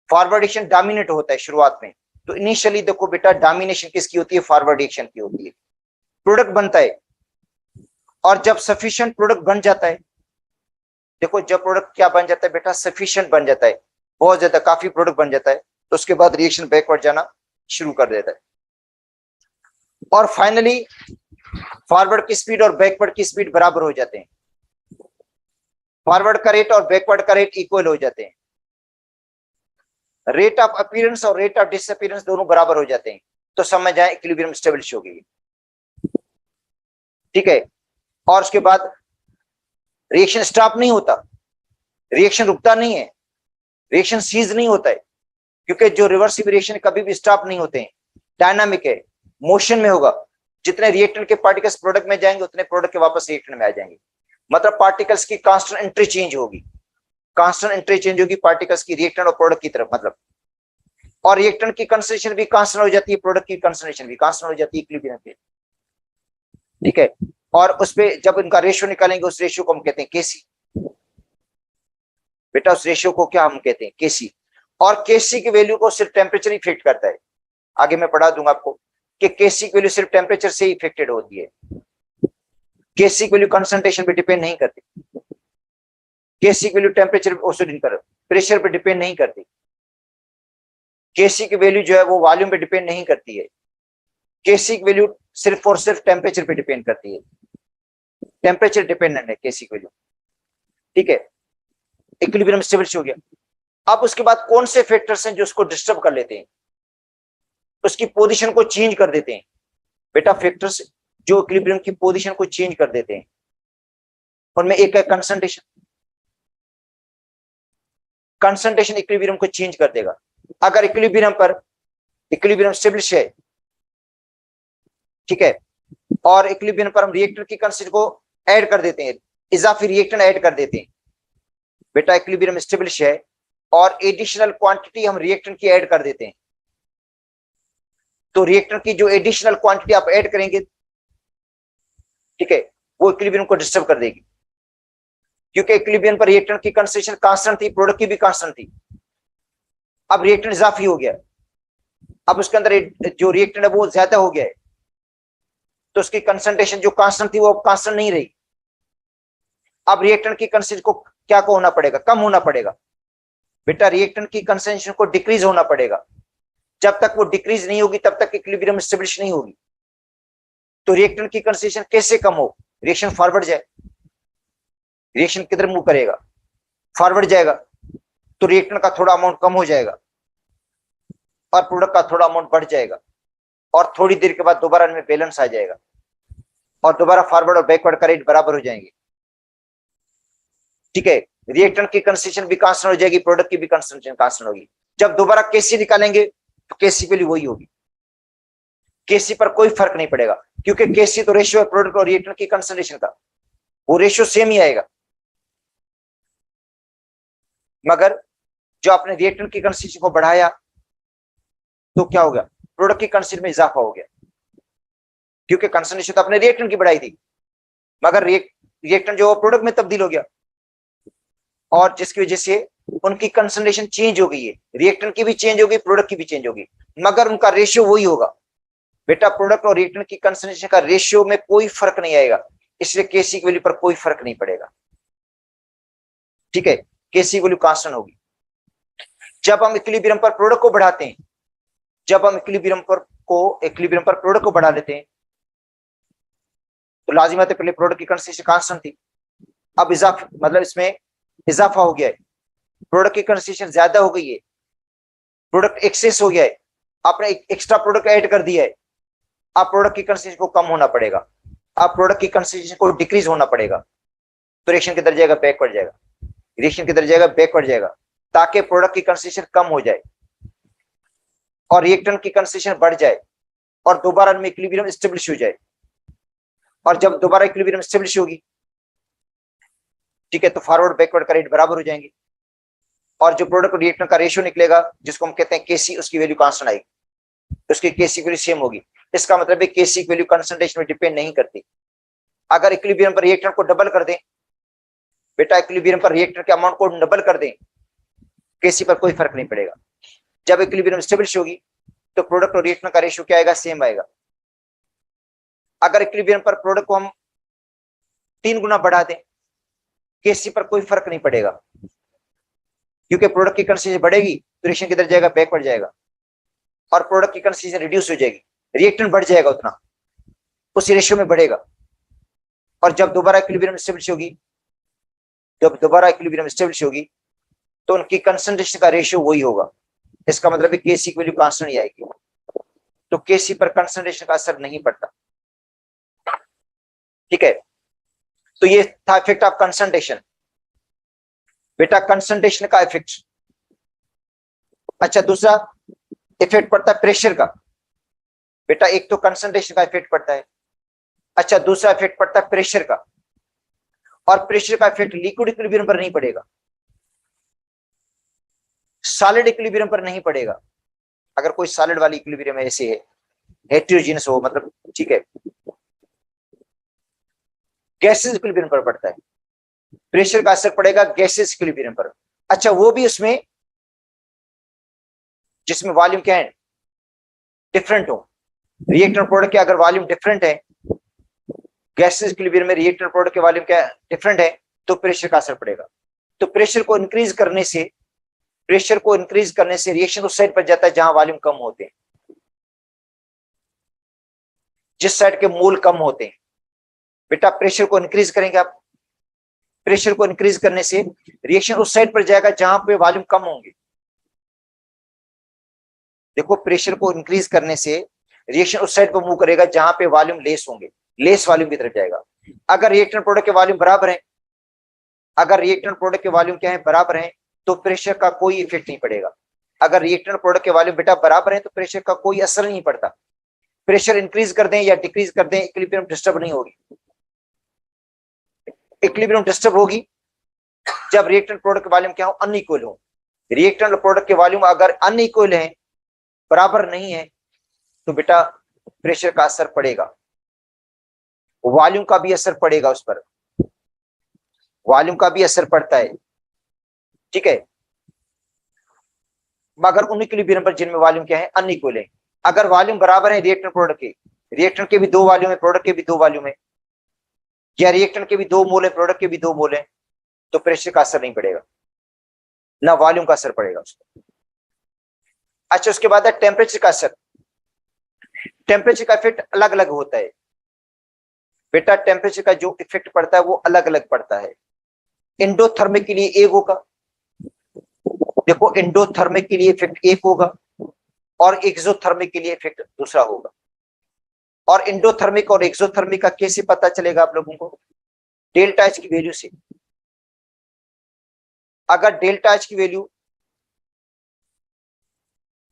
फॉरवर्ड रिएक्शन डोमिनेट होता है शुरुआत में। तो इनिशियली देखो बेटा डोमिनेशन किसकी होती है, फॉरवर्ड रिएक्शन की होती है, प्रोडक्ट बनता है। और जब सफिशिएंट प्रोडक्ट बन जाता है, देखो जब प्रोडक्ट क्या बन जाता है बेटा, सफिशिएंट बन जाता है, बहुत ज्यादा काफी प्रोडक्ट बन जाता है, तो उसके बाद रिएक्शन बैकवर्ड जाना शुरू कर देता है। और फाइनली फॉरवर्ड की स्पीड और बैकवर्ड की स्पीड बराबर हो जाते हैं, फॉरवर्ड का रेट और बैकवर्ड का रेट इक्वल हो जाते हैं, रेट ऑफ अपीयरेंस और रेट ऑफ डिसअपीयरेंस दोनों बराबर हो जाते हैं, तो समझ जाए इक्विलिब्रियम स्टेबलिश हो गई, ठीक है। और उसके बाद रिएक्शन स्टॉप नहीं होता, रिएक्शन रुकता नहीं है, रिएक्शन सीज नहीं होता है, क्योंकि जो रिवर्सिबल रिएक्शन कभी भी स्टॉप नहीं होते हैं, डायनामिक है, मोशन में होगा। जितने रिएक्टेंट के पार्टिकल्स प्रोडक्ट में जाएंगे उतने प्रोडक्ट के वापस रिएक्टेंट में आ जाएंगे, मतलब पार्टिकल्स की कांस्टेंट इंटरचेंज होगी, कांस्टेंट इंटरचेंज होगी पार्टिकल्स की रिएक्टेंट और प्रोडक्ट की तरफ, मतलब। और रिएक्टेंट की कंसंट्रेशन भी कांस्टेंट हो जाती है, प्रोडक्ट की कंसंट्रेशन भी कांस्टेंट हो जाती है इक्विलिब्रियम पे, ठीक है। और उस पे जब इनका रेशियो निकालेंगे उस रेशियो को हम कहते हैं केसी, बेटा उस रेशियो को क्या हम कहते हैं, केसी। और केसी की वैल्यू को सिर्फ टेम्परेचर इफेक्ट करता है, आगे मैं पढ़ा दूंगा आपको कि केसी की वैल्यू सिर्फ टेम्परेचर से ही इफेक्टेड होती है, केसी की वैल्यू कंसंट्रेशन पे डिपेंड नहीं करती, केसी की वैल्यू टेम्परेचर प्रेशर पे डिपेंड नहीं करती, केसी की वैल्यू जो है वो वॉल्यूम पे डिपेंड नहीं करती है, केसी की वैल्यू सिर्फ और सिर्फ टेम्परेचर पे डिपेंड करती है, टेम्परेचर डिपेंडेंट है केसी की वैल्यू, ठीक है। इक्विलिब्रियम स्टेबलिश हो गया। अब उसके बाद कौन से फैक्टर्स हैं जो उसको डिस्टर्ब कर लेते हैं, उसकी पोजीशन को चेंज कर देते हैं, बेटा फैक्टर्स जो इक्विलिब्रियम की पोजीशन को चेंज कर देते हैं, उनमें एक है कंसंट्रेशन, कंसंट्रेशन इक्विलिब्रियम को चेंज कर देगा। अगर इक्विलिब्रियम स्टेबलिश है, ठीक है, और इक्विलिब्रियम पर हम रिएक्टेंट की कंसंट्रेशन को ऐड कर देते हैं, इजाफी रिएक्टेंट ऐड कर देते हैं, बेटा इक्विलिब्रियम स्टेबलिश है और एडिशनल क्वांटिटी हम रिएक्टेंट की ऐड कर देते हैं, तो रिएक्टेंट की जो एडिशनल क्वांटिटी आप ऐड करेंगे, ठीक है, वो इक्विलिब्रियम को डिस्टर्ब कर देगी, क्योंकि इक्विलिब्रियम पर रिएक्टेंट की कंसंट्रेशन कांस्टेंट थी, प्रोडक्ट की भी कांस्टेंट थी। अब रिएक्टेंट इजाफी हो गया, अब उसके अंदर जो रिएक्टेंट है वो ज्यादा हो गया है, तो उसकी कंसंट्रेशन जो कांस्टेंट थी वो अब कांस्टेंट नहीं रही। अब रिएक्टेंट की कंसंट्रेशन को क्या को होना पड़ेगा, कम होना पड़ेगा, बेटा रिएक्टेंट की कंसंट्रेशन को डिक्रीज होना पड़ेगा। जब तक वो डिक्रीज नहीं होगी तब तक इक्विलिब्रियम एस्टेब्लिश नहीं होगी। तो रिएक्टेंट की कंसंट्रेशन कैसे कम हो, रिएक्शन फॉरवर्ड जाए, रिएक्शन किधर मूव करेगा, फॉरवर्ड जाएगा, तो रिएक्टेंट का थोड़ा अमाउंट कम हो जाएगा और प्रोडक्ट का थोड़ा अमाउंट बढ़ जाएगा, और थोड़ी देर के बाद दोबारा इनमें बैलेंस आ जाएगा और दोबारा फॉरवर्ड और बैकवर्ड का रेट बराबर हो जाएंगे, ठीक है। रिएक्टेंट की कंसंट्रेशन भी कांस्टेंट हो जाएगी, प्रोडक्ट की भी कंसंट्रेशन कांस्टेंट होगी। जब दोबारा केसी निकालेंगे तो केसी वैल्यू वही होगी, केसी पर कोई फर्क नहीं पड़ेगा, क्योंकि केसी तो रेशियो है प्रोडक्ट और रिएक्टेंट की कंसंट्रेशन का, वो रेशियो सेम ही आएगा। मगर जो आपने रिएक्टेंट की कंसंट्रेशन को बढ़ाया तो क्या हो गया, प्रोडक्ट की कंसंट्रेशन में इजाफा हो गया, क्योंकि कंसंट्रेशन तो आपने रिएक्टेंट की बढ़ाई थी, मगर रिएक्टेंट जो प्रोडक्ट में तब्दील हो गया, और जिसकी वजह से उनकी कंसंट्रेशन चेंज हो गई है, रिएक्टेंट की भी चेंज होगी, प्रोडक्ट की भी चेंज होगी, मगर उनका रेशियो वही होगा। बेटा प्रोडक्ट और रिएक्टेंट की कंसंट्रेशन का रेशियो में कोई फर्क नहीं आएगा, इसलिए केसी की वैल्यू पर कोई फर्क नहीं पड़ेगा, ठीक है, केसी वैल्यू कांस्टेंट होगी। जब हम इक्विलिब्रियम पर प्रोडक्ट को बढ़ाते हैं, जब हम इक्विलिब्रियम पर प्रोडक्ट को बढ़ा लेते हैं, तो लाजिम है पहले प्रोडक्ट की कंसंट्रेशन कांस्टेंट थी, अब इजाफा मतलब इसमें इजाफा हो गया है, प्रोडक्ट की कंसंट्रेशन ज्यादा हो गई है, प्रोडक्ट एक्सेस हो गया है, आपने एक्स्ट्रा प्रोडक्ट ऐड कर दिया है, अब प्रोडक्ट की कंसंट्रेशन को कम होना पड़ेगा। अब प्रोडक्ट की कंसंट्रेशन को डिक्रीज होना पड़ेगा, तो रिएक्शन किधर जाएगा, बैकवर्ड जाएगा। रिएक्शन किधर जाएगा, बैकवर्ड जाएगा, ताकि प्रोडक्ट की कंसंट्रेशन कम हो जाए और रिएक्टेंट की कंसंट्रेशन बढ़ जाए और दोबारा में इक्विलिब्रियम स्टेब्लिश हो जाए। और जब दोबारा इक्विलिब्रियम स्टेब्लिश होगी, ठीक है, तो फॉरवर्ड बैकवर्ड का रेट बराबर हो जाएंगे और जो प्रोडक्ट और रिएक्टेंट का रेशियो निकलेगा, जिसको हम कहते हैं केसी, उसकी वैल्यू कांस्टेंट आएगी, उसकी केसी वैल्यू सेम होगी। इसका मतलब है केसी की वैल्यू कंसंट्रेशन में डिपेंड नहीं करती। अगर इक्विलिब्रियम पर रिएक्टेंट को डबल कर दें, बेटा इक्विलिब्रियम पर रिएक्टेंट के अमाउंट को डबल कर दें, केसी पर कोई फर्क नहीं पड़ेगा। जब इक्विलिब्रियम स्टेब्लिश होगी तो प्रोडक्ट और रिएक्टेंट का रेशियो क्या आएगा, सेम आएगा। अगर इक्विलिब्रियम पर प्रोडक्ट को हम 3 गुना बढ़ा दें, केसी पर कोई फर्क नहीं पड़ेगा, क्योंकि प्रोडक्ट की कंसंट्रेशन बढ़ेगी तो रिएक्शन किधर जाएगा, बैकवर्ड जाएगा और प्रोडक्ट की कंसंट्रेशन रिड्यूस हो जाएगी, रिएक्टेंट बढ़ जाएगा, उतना उसी रेशियो में बढ़ेगा। और जब दोबारा इक्विलिब्रियम स्टेब्लिश होगी, तो उनकी कंसंट्रेशन का रेशियो वही होगा। इसका मतलब है केसी की वैल्यू कांस्टेंट ही आएगी, तो केसी पर कंसंट्रेशन का असर नहीं पड़ता। ठीक है, तो ये था इफेक्ट ऑफ कंसंट्रेशन। बेटा कंसंट्रेशन का इफेक्ट। अच्छा, दूसरा इफेक्ट पड़ता है प्रेशर का। बेटा एक तो कंसंट्रेशन का इफेक्ट पड़ता है, अच्छा दूसरा इफेक्ट पड़ता है प्रेशर का। और प्रेशर का इफेक्ट लिक्विड इक्विलिब्रियम पर नहीं पड़ेगा, सॉलिड इक्विलिब्रियम पर नहीं पड़ेगा। अगर कोई सॉलिड वाली इक्विलिब्रियम ऐसे है, हेटेरोजेनस हो, मतलब ठीक है, गैसेस इक्विलिब्रियम पर पड़ता है। प्रेशर का असर पड़ेगा गैसेस इक्विलिब्रियम पर। अच्छा, वो भी उसमें जिसमें वॉल्यूम क्या है, डिफरेंट हो। रिएक्टर प्रोडक्ट के अगर वॉल्यूम डिफरेंट है, गैसेस इक्विलिब्रियम में रिएक्टर प्रोडक्ट के वॉल्यूम क्या डिफरेंट है, तो प्रेशर का असर पड़ेगा। तो प्रेशर को इंक्रीज करने से रिएक्शन उस साइड पर जाता है जहां वॉल्यूम कम होते हैं, जिस साइड के मोल कम होते हैं। बेटा प्रेशर को इंक्रीज करेंगे आप, प्रेशर को इंक्रीज करने से रिएक्शन उस साइड पर जाएगा जहां पे वॉल्यूम कम होंगे। देखो, प्रेशर को इंक्रीज करने से रिएक्शन उस साइड पर मूव करेगा जहां पे वॉल्यूम लेस होंगे, लेस वॉल्यूम की तरफ जाएगा। अगर रिएक्टेंट प्रोडक्ट के वॉल्यूम बराबर है, बराबर है, तो प्रेशर का कोई इफेक्ट नहीं पड़ेगा। अगर रिएक्टेंट प्रोडक्ट के वॉल्यूम बेटा बराबर है तो प्रेशर का कोई असर नहीं पड़ता। प्रेशर इंक्रीज कर दें या डिक्रीज कर दें, इक्विलिब्रियम डिस्टर्ब नहीं होगी। इक्विलिब्रियम डिस्टर्ब होगी जब रिएक्टेंट प्रोडक्ट के वॉल्यूम क्या हो, अनइक्वल हो। रिएक्टेंट प्रोडक्ट के वॉल्यूम अगर अनइक्वल है, बराबर नहीं है, तो बेटा प्रेशर का असर पड़ेगा, वॉल्यूम का भी असर पड़ेगा उस पर, वॉल्यूम का भी असर पड़ता है। ठीक है, मगर उन इक्विलिब्रियम पर जिनमें वॉल्यूम क्या है, अनइक्वल है। अगर वॉल्यूम बराबर है रिएक्टेंट प्रोडक्ट के, रिएक्टेंट के भी 2 वॉल्यूम है, प्रोडक्ट के भी 2 वॉल्यूम है, या रिएक्टेंट के भी 2 मोल है, प्रोडक्ट के भी 2 मोल है, तो प्रेशर का असर नहीं पड़ेगा, ना वॉल्यूम का असर पड़ेगा उसको। अच्छा, उसके बाद है टेम्परेचर का असर। टेम्परेचर का इफेक्ट अलग अलग होता है बेटा, टेम्परेचर का जो इफेक्ट पड़ता है वो अलग अलग पड़ता है। एंडोथर्मिक के लिए एक होगा, देखो एंडोथर्मिक के लिए इफेक्ट एक होगा और एक्सोथर्मिक के लिए इफेक्ट दूसरा होगा। और एंडोथर्मिक और एक्सोथर्मिक का कैसे पता चलेगा आप लोगों को, डेल्टा एच की वैल्यू से। अगर डेल्टा एच की वैल्यू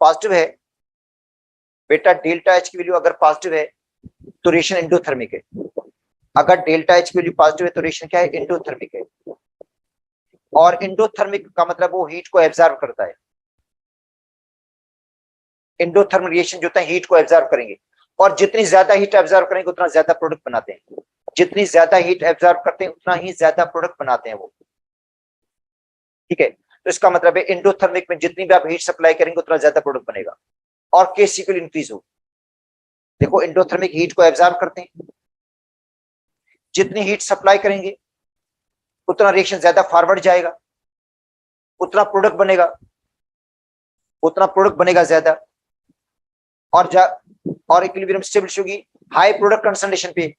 पॉजिटिव है बेटा, डेल्टा एच की वैल्यू अगर पॉजिटिव है तो रिएक्शन एंडोथर्मिक है। अगर डेल्टा एच की वैल्यू पॉजिटिव है तो रिएक्शन क्या है, एंडोथर्मिक है। और एंडोथर्मिक का मतलब वो हीट को एब्जॉर्ब करता है। एंडोथर्मिक रिएक्शन जो होता है हीट को एब्जॉर्ब करेंगे, और जितनी ज्यादा हीट एब्जॉर्ब करेंगे उतना ज्यादा प्रोडक्ट बनाते हैं। जितनी ज्यादा हीट एब्जॉर्ब करते हैं उतना ही ज्यादा प्रोडक्ट बनाते हैं वो। ठीक है, तो इसका मतलब है एंडोथर्मिक में जितनी भी आप हीट सप्लाई करेंगे उतना ज्यादा प्रोडक्ट बनेगा और केसी को इंक्रीज हो। देखो, एंडोथर्मिक हीट को एब्जॉर्ब करते हैं, जितनी हीट सप्लाई करेंगे उतना रिएक्शन ज्यादा फॉरवर्ड जाएगा, उतना प्रोडक्ट बनेगा ज्यादा, और इक्विलिब्रियम स्टेबिलिटी होगी हाई प्रोडक्ट कंसंट्रेशन पे।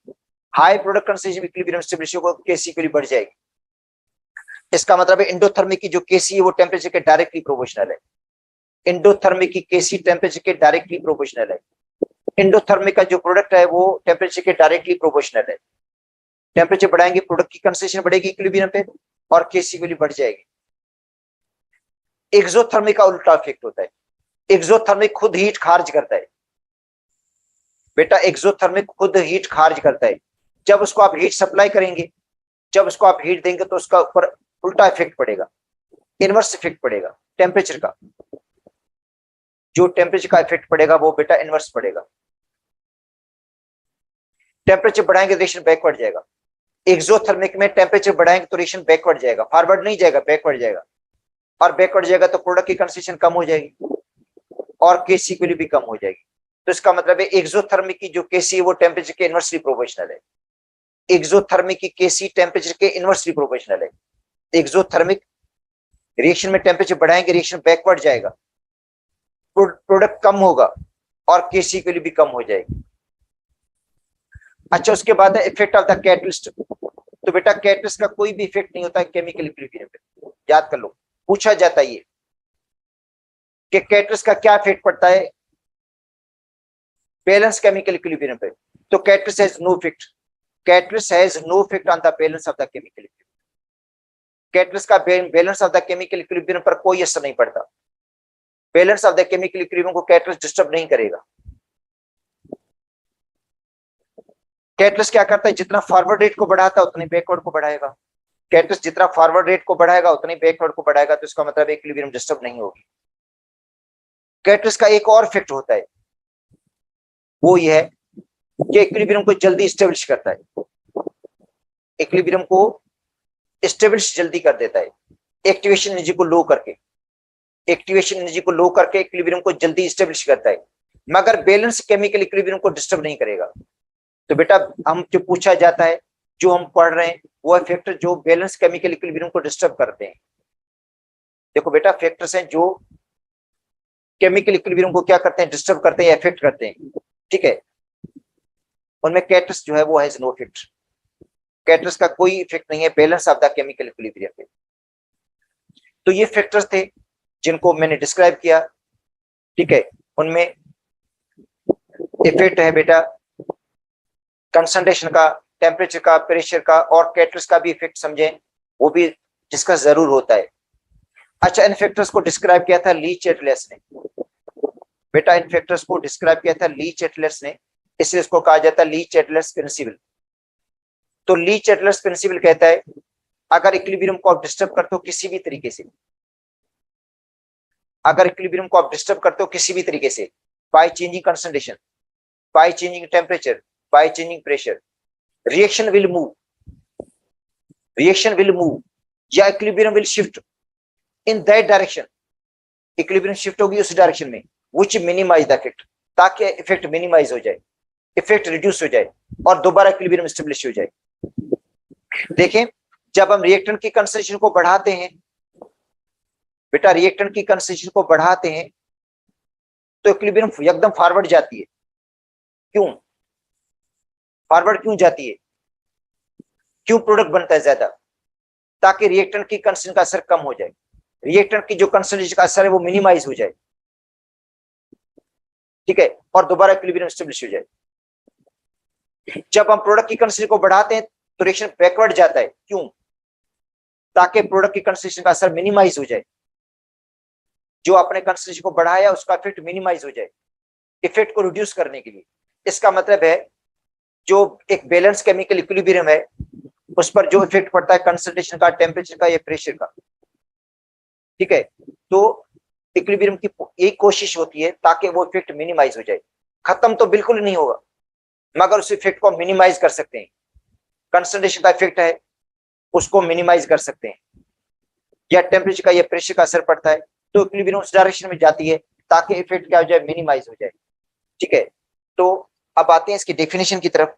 High product concentration equilibrium stability को केसी के लिए बढ़ जाएगी। इसका मतलब है एंडोथर्मिक की जो केसी है वो टेम्परेचर के डायरेक्टली प्रोपोर्शनल है। एंडोथर्मिक की केसी टेम्परेचर के डायरेक्टली प्रोपोर्शनल है। एंडोथर्मिक का जो प्रोडक्ट है वो टेम्परेचर के डायरेक्टली प्रोपोर्शनल है। टेम्परेचर बढ़ाएंगे प्रोडक्ट की कंसंट्रेशन बढ़ेगी इक्विलिब्रियम पे और केसी वैल्यू बढ़ जाएगी। एक्सोथर्मिक का उल्टा इफेक्ट होता है। एक्सोथर्मिक खुद हीट खारिज करता है बेटा, एक्सोथर्मिक खुद हीट खारिज करता है। जब उसको आप हीट सप्लाई करेंगे, जब उसको आप हीट देंगे तो उसका ऊपर उल्टा इफेक्ट पड़ेगा, इनवर्स इफेक्ट पड़ेगा टेम्परेचर का। जो टेम्परेचर का इफेक्ट पड़ेगा वो बेटा इनवर्स पड़ेगा। टेम्परेचर बढ़ाएंगे तो रिएक्शन बैकवर्ड जाएगा। एक्सोथर्मिक में टेम्परेचर बढ़ाएंगे तो रिएक्शन बैकवर्ड जाएगा, फॉरवर्ड नहीं जाएगा, बैकवर्ड जाएगा। और बैकवर्ड जाएगा तो प्रोडक्ट की कंसंट्रेशन कम हो जाएगी और केसी की वैल्यू भी कम हो जाएगी। तो इसका मतलब है एक्सोथर्मिक की जो केसी है वो टेम्परेचर के इनवर्सली प्रोपोर्शनल है। एक्सोथर्मिक की केसी टेम्परेचर के इनवर्सली प्रोपोर्शनल है। एक्सोथर्मिक रिएक्शन में टेम्परेचर बढ़ाएंगे, रिएक्शन बैकवर्ड जाएगा, प्रोडक्ट कम होगा और केसी की वैल्यू भी कम हो जाएगी। अच्छा, उसके बाद है इफेक्ट ऑफ द कैटलिस्ट। तो बेटा कैटलिस्ट का कोई भी इफेक्ट नहीं होता है केमिकल इक्विलिब्रियम पे, याद कर लो। पूछा जाता है ये कि कैटलिस्ट का क्या इफेक्ट पड़ता है बैलेंस केमिकल इक्विलिब्रियम पे। तो catalyst has no effect, catalyst has no effect on the balance of the chemical equilibrium. Catalyst का balance of the chemical equilibrium पर कोई असर नहीं पड़ता। Balance of the chemical equilibrium को कैटलिस्ट डिस्टर्ब नहीं करेगा। कैटलिस्ट क्या करता है, जितना फॉरवर्ड रेट को बढ़ाता है उतने बैकवर्ड को बढ़ाएगा। कैटलिस्ट जितना फॉरवर्ड रेट को बढ़ाएगा उतने बैकवर्ड को बढ़ाएगा, तो इसका मतलब इक्विलिब्रियम डिस्टर्ब नहीं होगी। कैटलिस्ट का एक और इफेक्ट होता है, वो ये है कि इक्विलिब्रियम को जल्दी स्टेब्लिश करता है। इक्विलिब्रियम को स्टेब्लिश जल्दी कर देता है एक्टिवेशन एनर्जी को लो करके। एक्टिवेशन एनर्जी को लो करके इक्विलिब्रियम को जल्दी स्टेब्लिश करता है, मगर बैलेंस केमिकल इक्विलिब्रियम को डिस्टर्ब नहीं करेगा। तो बेटा हम जो पूछा जाता है, जो हम पढ़ रहे हैं वो फैक्टर जो बैलेंस केमिकल इक्विलिब्रियम को डिस्टर्ब करते हैं। देखो बेटा फैक्टर्स हैं जो केमिकल इक्विलिब्रियम को क्या करते हैं, डिस्टर्ब करते हैं, इफेक्ट करते हैं। ठीक है, उनमें कैटलिस्ट जो है वो हैज नो इफेक्ट। कैटलिस्ट का कोई इफेक्ट नहीं है balance of the chemical equilibrium पे। तो ये फैक्टर्स थे जिनको मैंने डिस्क्राइब किया। ठीक है, उनमें इफेक्ट है बेटा कंसंट्रेशन का, टेम्परेचर का, प्रेशर का, और कैटलिस्ट का भी इफेक्ट समझें, वो भी डिस्कस जरूर होता है। अच्छा, इन फैक्टर्स को डिस्क्राइब किया था ली चैटलेस ने। बेटा इन फैक्टर्स को डिस्क्राइब किया था ली चैटलेस ने, इसलिए इसको कहा जाता है ली चैटलेस प्रिंसिपल। तो ली चैटलेस प्रिंसिपल कहता है अगर इक्विलिब्रियम को आप डिस्टर्ब करते हो किसी भी तरीके से, अगर इक्विलिब्रियम को आप डिस्टर्ब करते हो किसी भी तरीके से, by changing concentration, by changing temperature, by changing pressure, reaction will move, reaction will move या equilibrium will shift in that direction. Equilibrium shift होगी उस डायरेक्शन में व्हिच मिनिमाइज द इफेक्ट, ताकि इफेक्ट मिनिमाइज हो जाए, इफेक्ट रिड्यूस हो जाए और दोबारा इक्विलिब्रियम एस्टेब्लिश हो जाए। देखें, जब हम रिएक्टेंट की कंसंट्रेशन को बढ़ाते हैं बेटा, रिएक्टेंट की कंसंट्रेशन को बढ़ाते हैं तो इक्विलिब्रियम एकदम फॉरवर्ड जाती है। क्यों फॉरवर्ड क्यों जाती है, क्यों प्रोडक्ट बनता है ज्यादा, ताकि रिएक्टेंट की कंसंट्रेशन का असर कम हो जाए, रिएक्टेंट की जो कंसंट्रेशन का असर है वो मिनिमाइज हो जाए। ठीक है, और दोबारा इक्विलिब्रियम एस्टेब्लिश हो जाए। जब हम प्रोडक्ट की कंसंट्रेशन को बढ़ाते हैं तो रिएक्शन बैकवर्ड जाता है। क्यों, ताकि प्रोडक्ट की कंसंट्रेशन का असर मिनिमाइज हो जाए, जो आपने कंसंट्रेशन को बढ़ाया उसका इफेक्ट मिनिमाइज हो जाए, इफेक्ट को रिड्यूस करने के लिए। इसका मतलब है जो एक बैलेंस केमिकल इक्विलिब्रियम है उस पर जो इफेक्ट पड़ता है कंसंट्रेशन का, टेम्परेचर का या प्रेशर का। ठीक है, तो इक्विलिब्रियम की एक कोशिश होती है ताकि वो इफेक्ट मिनिमाइज हो जाए। खत्म तो बिल्कुल नहीं होगा, मगर उस इफेक्ट को मिनिमाइज कर सकते हैं। कंसंट्रेशन का इफेक्ट है उसको मिनिमाइज कर सकते हैं, या टेम्परेचर का या प्रेशर का असर पड़ता है तो इक्विलिब्रियम उस डायरेक्शन में जाती है ताकि इफेक्ट क्या हो जाए, मिनिमाइज हो जाए। ठीक है, तो अब आते हैं इसकी डेफिनेशन की तरफ।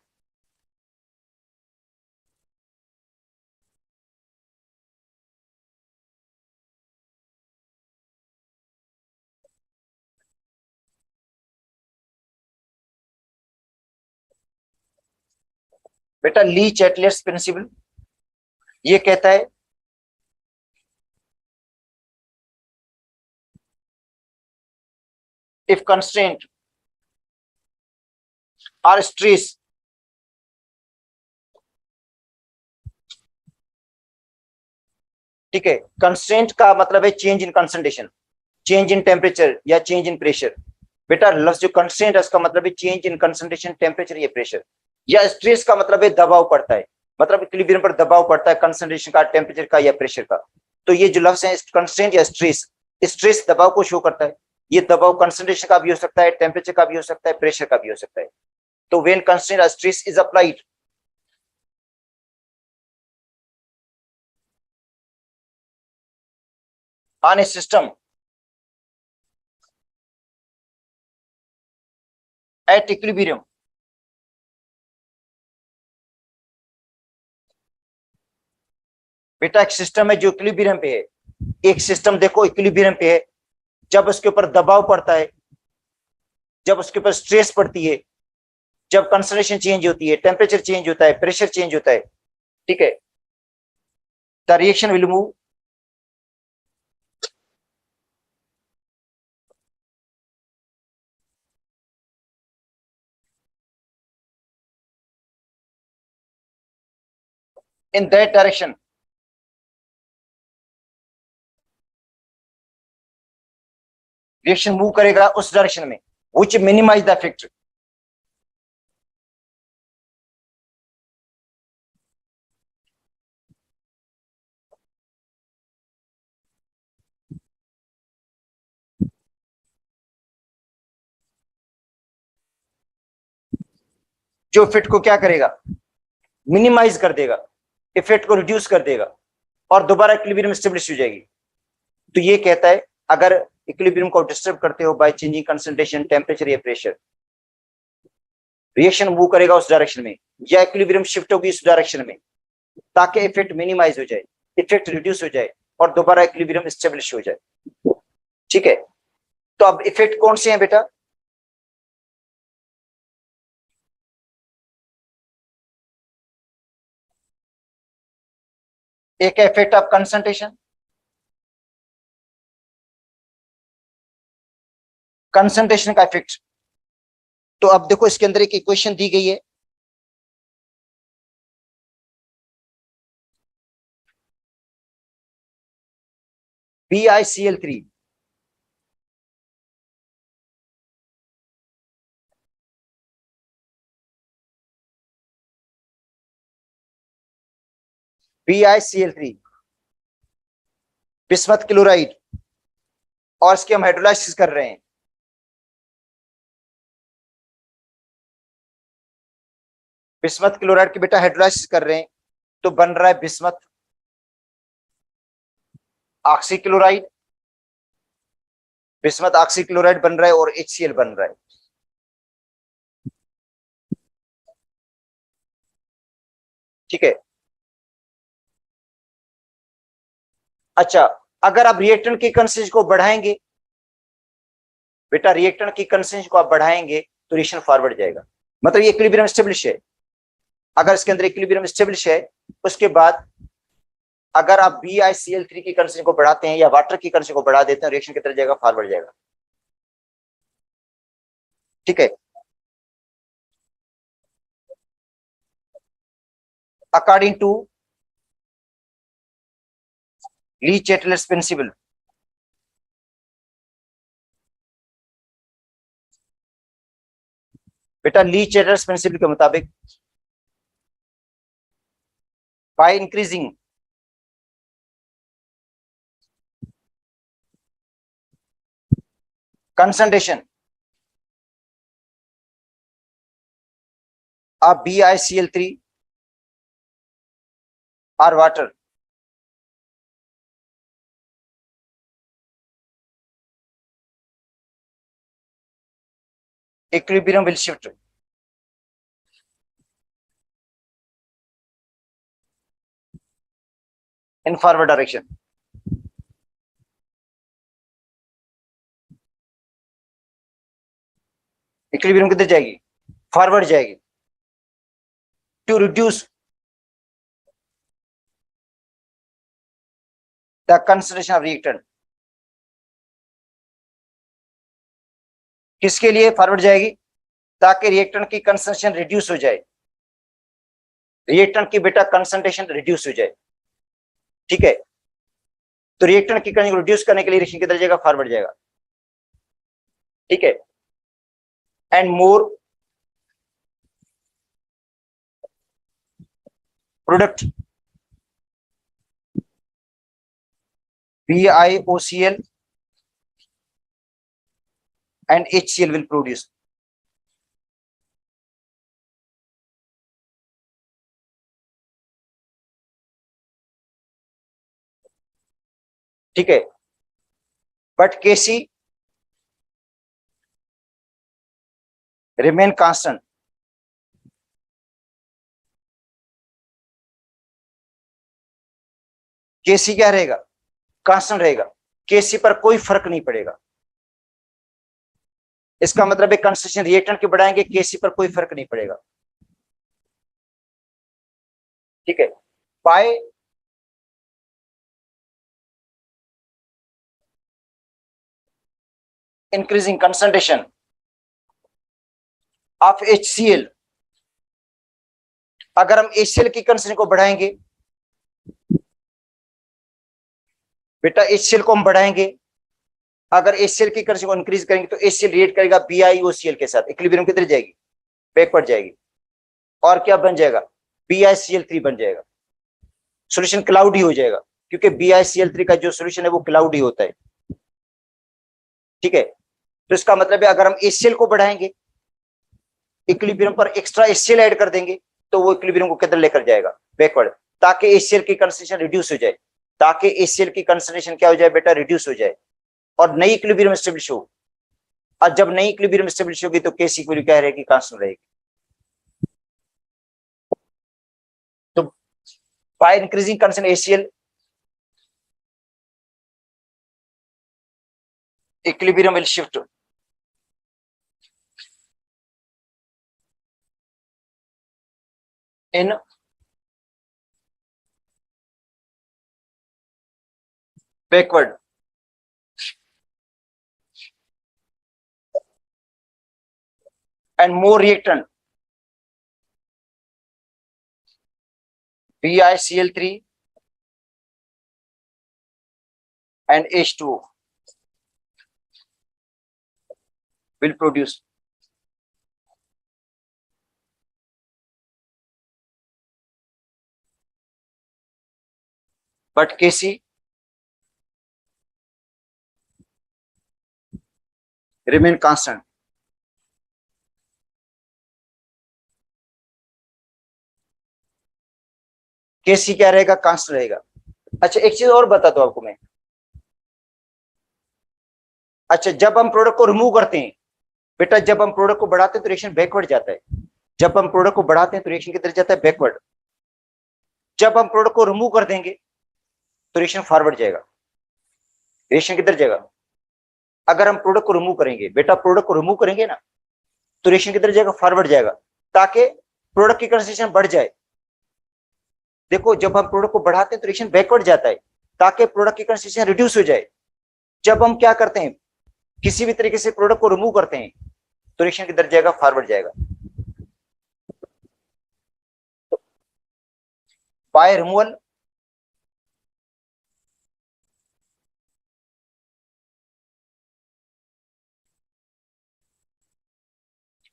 बेटा ली चैटलेट्स प्रिंसिपल ये कहता है if constraint और स्ट्रेस, ठीक है। कंस्ट्रेंट का मतलब है change in concentration, change in temperature या चेंज इन प्रेशर। बेटा लफ्ज जो कंस्ट्रेंट है उसका मतलब है चेंज इन कंसंट्रेशन, टेम्परेचर या प्रेशर। या स्ट्रेस का मतलब है दबाव पड़ता है, मतलब इक्विलिब्रियम पर दबाव पड़ता है कंसंट्रेशन का, टेम्परेचर का या प्रेशर का। तो ये जो लफ्ज है कंस्ट्रेंट या स्ट्रेस, स्ट्रेस दबाव को शो करता है। ये दबाव कंसंट्रेशन का भी हो सकता है, टेम्परेचर का भी हो सकता है, प्रेशर का भी हो सकता है। तो when constraint stress is applied, on A system at equilibrium, बेटा एक सिस्टम है जो इक्विलिब्रियम पे है, एक सिस्टम देखो इक्विलिब्रियम पे है, जब उसके ऊपर दबाव पड़ता है, जब उसके ऊपर स्ट्रेस पड़ती है, जब कंसंट्रेशन चेंज होती है, टेम्परेचर चेंज होता है, प्रेशर चेंज होता है, ठीक है, the reaction will move in that direction, reaction move करेगा उस डायरेक्शन में विच मिनिमाइज द इफेक्ट। जो इफेक्ट को क्या करेगा, मिनिमाइज कर देगा, इफेक्ट को रिड्यूस कर देगा और दोबारा इक्विलिब्रियम स्टेब्लिश हो जाएगी। तो ये कहता है अगर इक्विलिब्रियम को डिस्टर्ब करते हो बाय चेंजिंग कंसंट्रेशन, टेम्परेचर या प्रेशर, रिएक्शन मूव करेगा उस डायरेक्शन में या इक्विलिब्रियम शिफ्ट होगी उस डायरेक्शन में ताकि इफेक्ट मिनिमाइज हो जाए, इफेक्ट रिड्यूस हो जाए और दोबारा इक्विलिब्रियम स्टेब्लिश हो जाए, ठीक है। तो अब इफेक्ट कौन से हैं बेटा, एक है इफेक्ट ऑफ कंसंट्रेशन, कंसंट्रेशन का इफेक्ट। तो अब देखो इसके अंदर एक इक्वेशन दी गई है, BiCl3, BiCl3 बिस्मथ क्लोराइड, और इसके हम हाइड्रोलाइसिस कर रहे हैं, बिस्मथ क्लोराइड की बेटा हाइड्रोलाइसिस कर रहे हैं, तो बन रहा है bismuth oxy chloride, bismuth oxy chloride बन रहा है और HCl बन रहा है, ठीक है। अच्छा, अगर आप रिएक्टेंट की कंसेंट्रेशन को बढ़ाएंगे, बेटा रिएक्टेंट की कंसेंट्रेशन को आप बढ़ाएंगे तो रिएक्शन फॉरवर्ड जाएगा, मतलब ये इक्विलिब्रियम स्टेब्लिश है। अगर इसके अंदर इक्विलिब्रियम स्टेब्लिश है, उसके बाद अगर आप BiCl3 की कंसेंट्रेशन को बढ़ाते हैं या वाटर की कंसेंट्रेशन को बढ़ा देते हैं, रिएक्शन कितना जाएगा, फॉरवर्ड जाएगा, ठीक है। According to Lee Chatelier's principal, बेटा ली चैटलर्स प्रिंसिपल के मुताबिक by increasing concentration of BiCl3 or water, equilibrium will shift in forward direction। Equilibrium किधर जाएगी, फॉरवर्ड जाएगी, to reduce the concentration of reactant. किसके लिए फॉरवर्ड जाएगी, ताकि रिएक्टेंट की कंसंट्रेशन रिड्यूस हो जाए, रिएक्टेंट की बेटा कंसंट्रेशन रिड्यूस हो जाए। ठीक है, तो रिएक्टेंट की कंसंट्रेशन रिड्यूस करने के लिए रिएक्शन किधर जाएगा, फॉरवर्ड जाएगा। ठीक है, and more product BiOCl and HCl will produce। ठीक है, but Kc remain constant. Kc क्या रहेगा, कांस्टेंट रहेगा, Kc पर कोई फर्क नहीं पड़ेगा। इसका मतलब है कंसंट्रेशन रिएक्टेंट के बढ़ाएंगे, Kc पर कोई फर्क नहीं पड़ेगा। ठीक है, by increasing concentration of HCl, अगर हम HCl की कंसंट्रेशन को बढ़ाएंगे, बेटा HCl को हम बढ़ाएंगे, अगर HCl की कंसंट्रेशन को इंक्रीज करेंगे तो HCl रिएक्ट करेगा BiOCl के साथ, इक्विलिब्रियम किधर जाएगी, बैकवर्ड जाएगी, और क्या बन जाएगा, BiCl3 बन जाएगा। सॉल्यूशन क्लाउडी हो जाएगा, क्योंकि BiCl3 का जो सॉल्यूशन है वो क्लाउडी होता है। ठीक है, तो इसका मतलब है अगर हम HCl को बढ़ाएंगे, इक्विलिब्रियम पर एक्स्ट्रा HCl ऐड कर देंगे, तो वो इक्विलिब्रियम को किधर लेकर जाएगा, बैकवर्ड, ताकि HCl की कंसंट्रेशन रिड्यूस हो जाए, ताकि HCl की कंसंट्रेशन क्या हो जाए बेटा, रिड्यूस हो जाए, और नई इक्विलिब्रियम एस्टेब्लिश हो। और जब नई इक्विलिब्रियम एस्टेब्लिश होगी तो Kc की वैल्यू क्या रहेगी, कांस्टेंट रहेगी। तो by increasing concentration HCl, equilibrium will shift in backward and more reactant BiCl3 and H2O will produce। But Kc remain constant। Kc क्या रहेगा, कांस्टेंट रहेगा। अच्छा एक चीज और बता दो आपको मैं, अच्छा जब हम प्रोडक्ट को रिमूव करते हैं, बेटा जब हम प्रोडक्ट को बढ़ाते हैं तो रिएक्शन बैकवर्ड जाता है, जब हम प्रोडक्ट को बढ़ाते हैं तो रिएक्शन किधर जाता है, बैकवर्ड। जब हम प्रोडक्ट को रिमूव कर देंगे तो रिएक्शन फॉरवर्ड जाएगा, रिएक्शन किधर जाएगा, अगर हम प्रोडक्ट को रिमूव करेंगे, बेटा प्रोडक्ट को रिमूव करेंगे ना तो रिएक्शन किधर जाएगा, फॉरवर्ड जाएगा, ताकि प्रोडक्ट की कंसंट्रेशन बढ़ जाए। देखो जब हम प्रोडक्ट को बढ़ाते हैं तो रिएक्शन बैकवर्ड जाता है, ताकि प्रोडक्ट की कंसंट्रेशन रिड्यूस हो जाए। जब हम क्या करते हैं, किसी भी तरीके से प्रोडक्ट को रिमूव करते हैं तो रिएक्शन किधर जाएगा, फॉरवर्ड जाएगा। By removal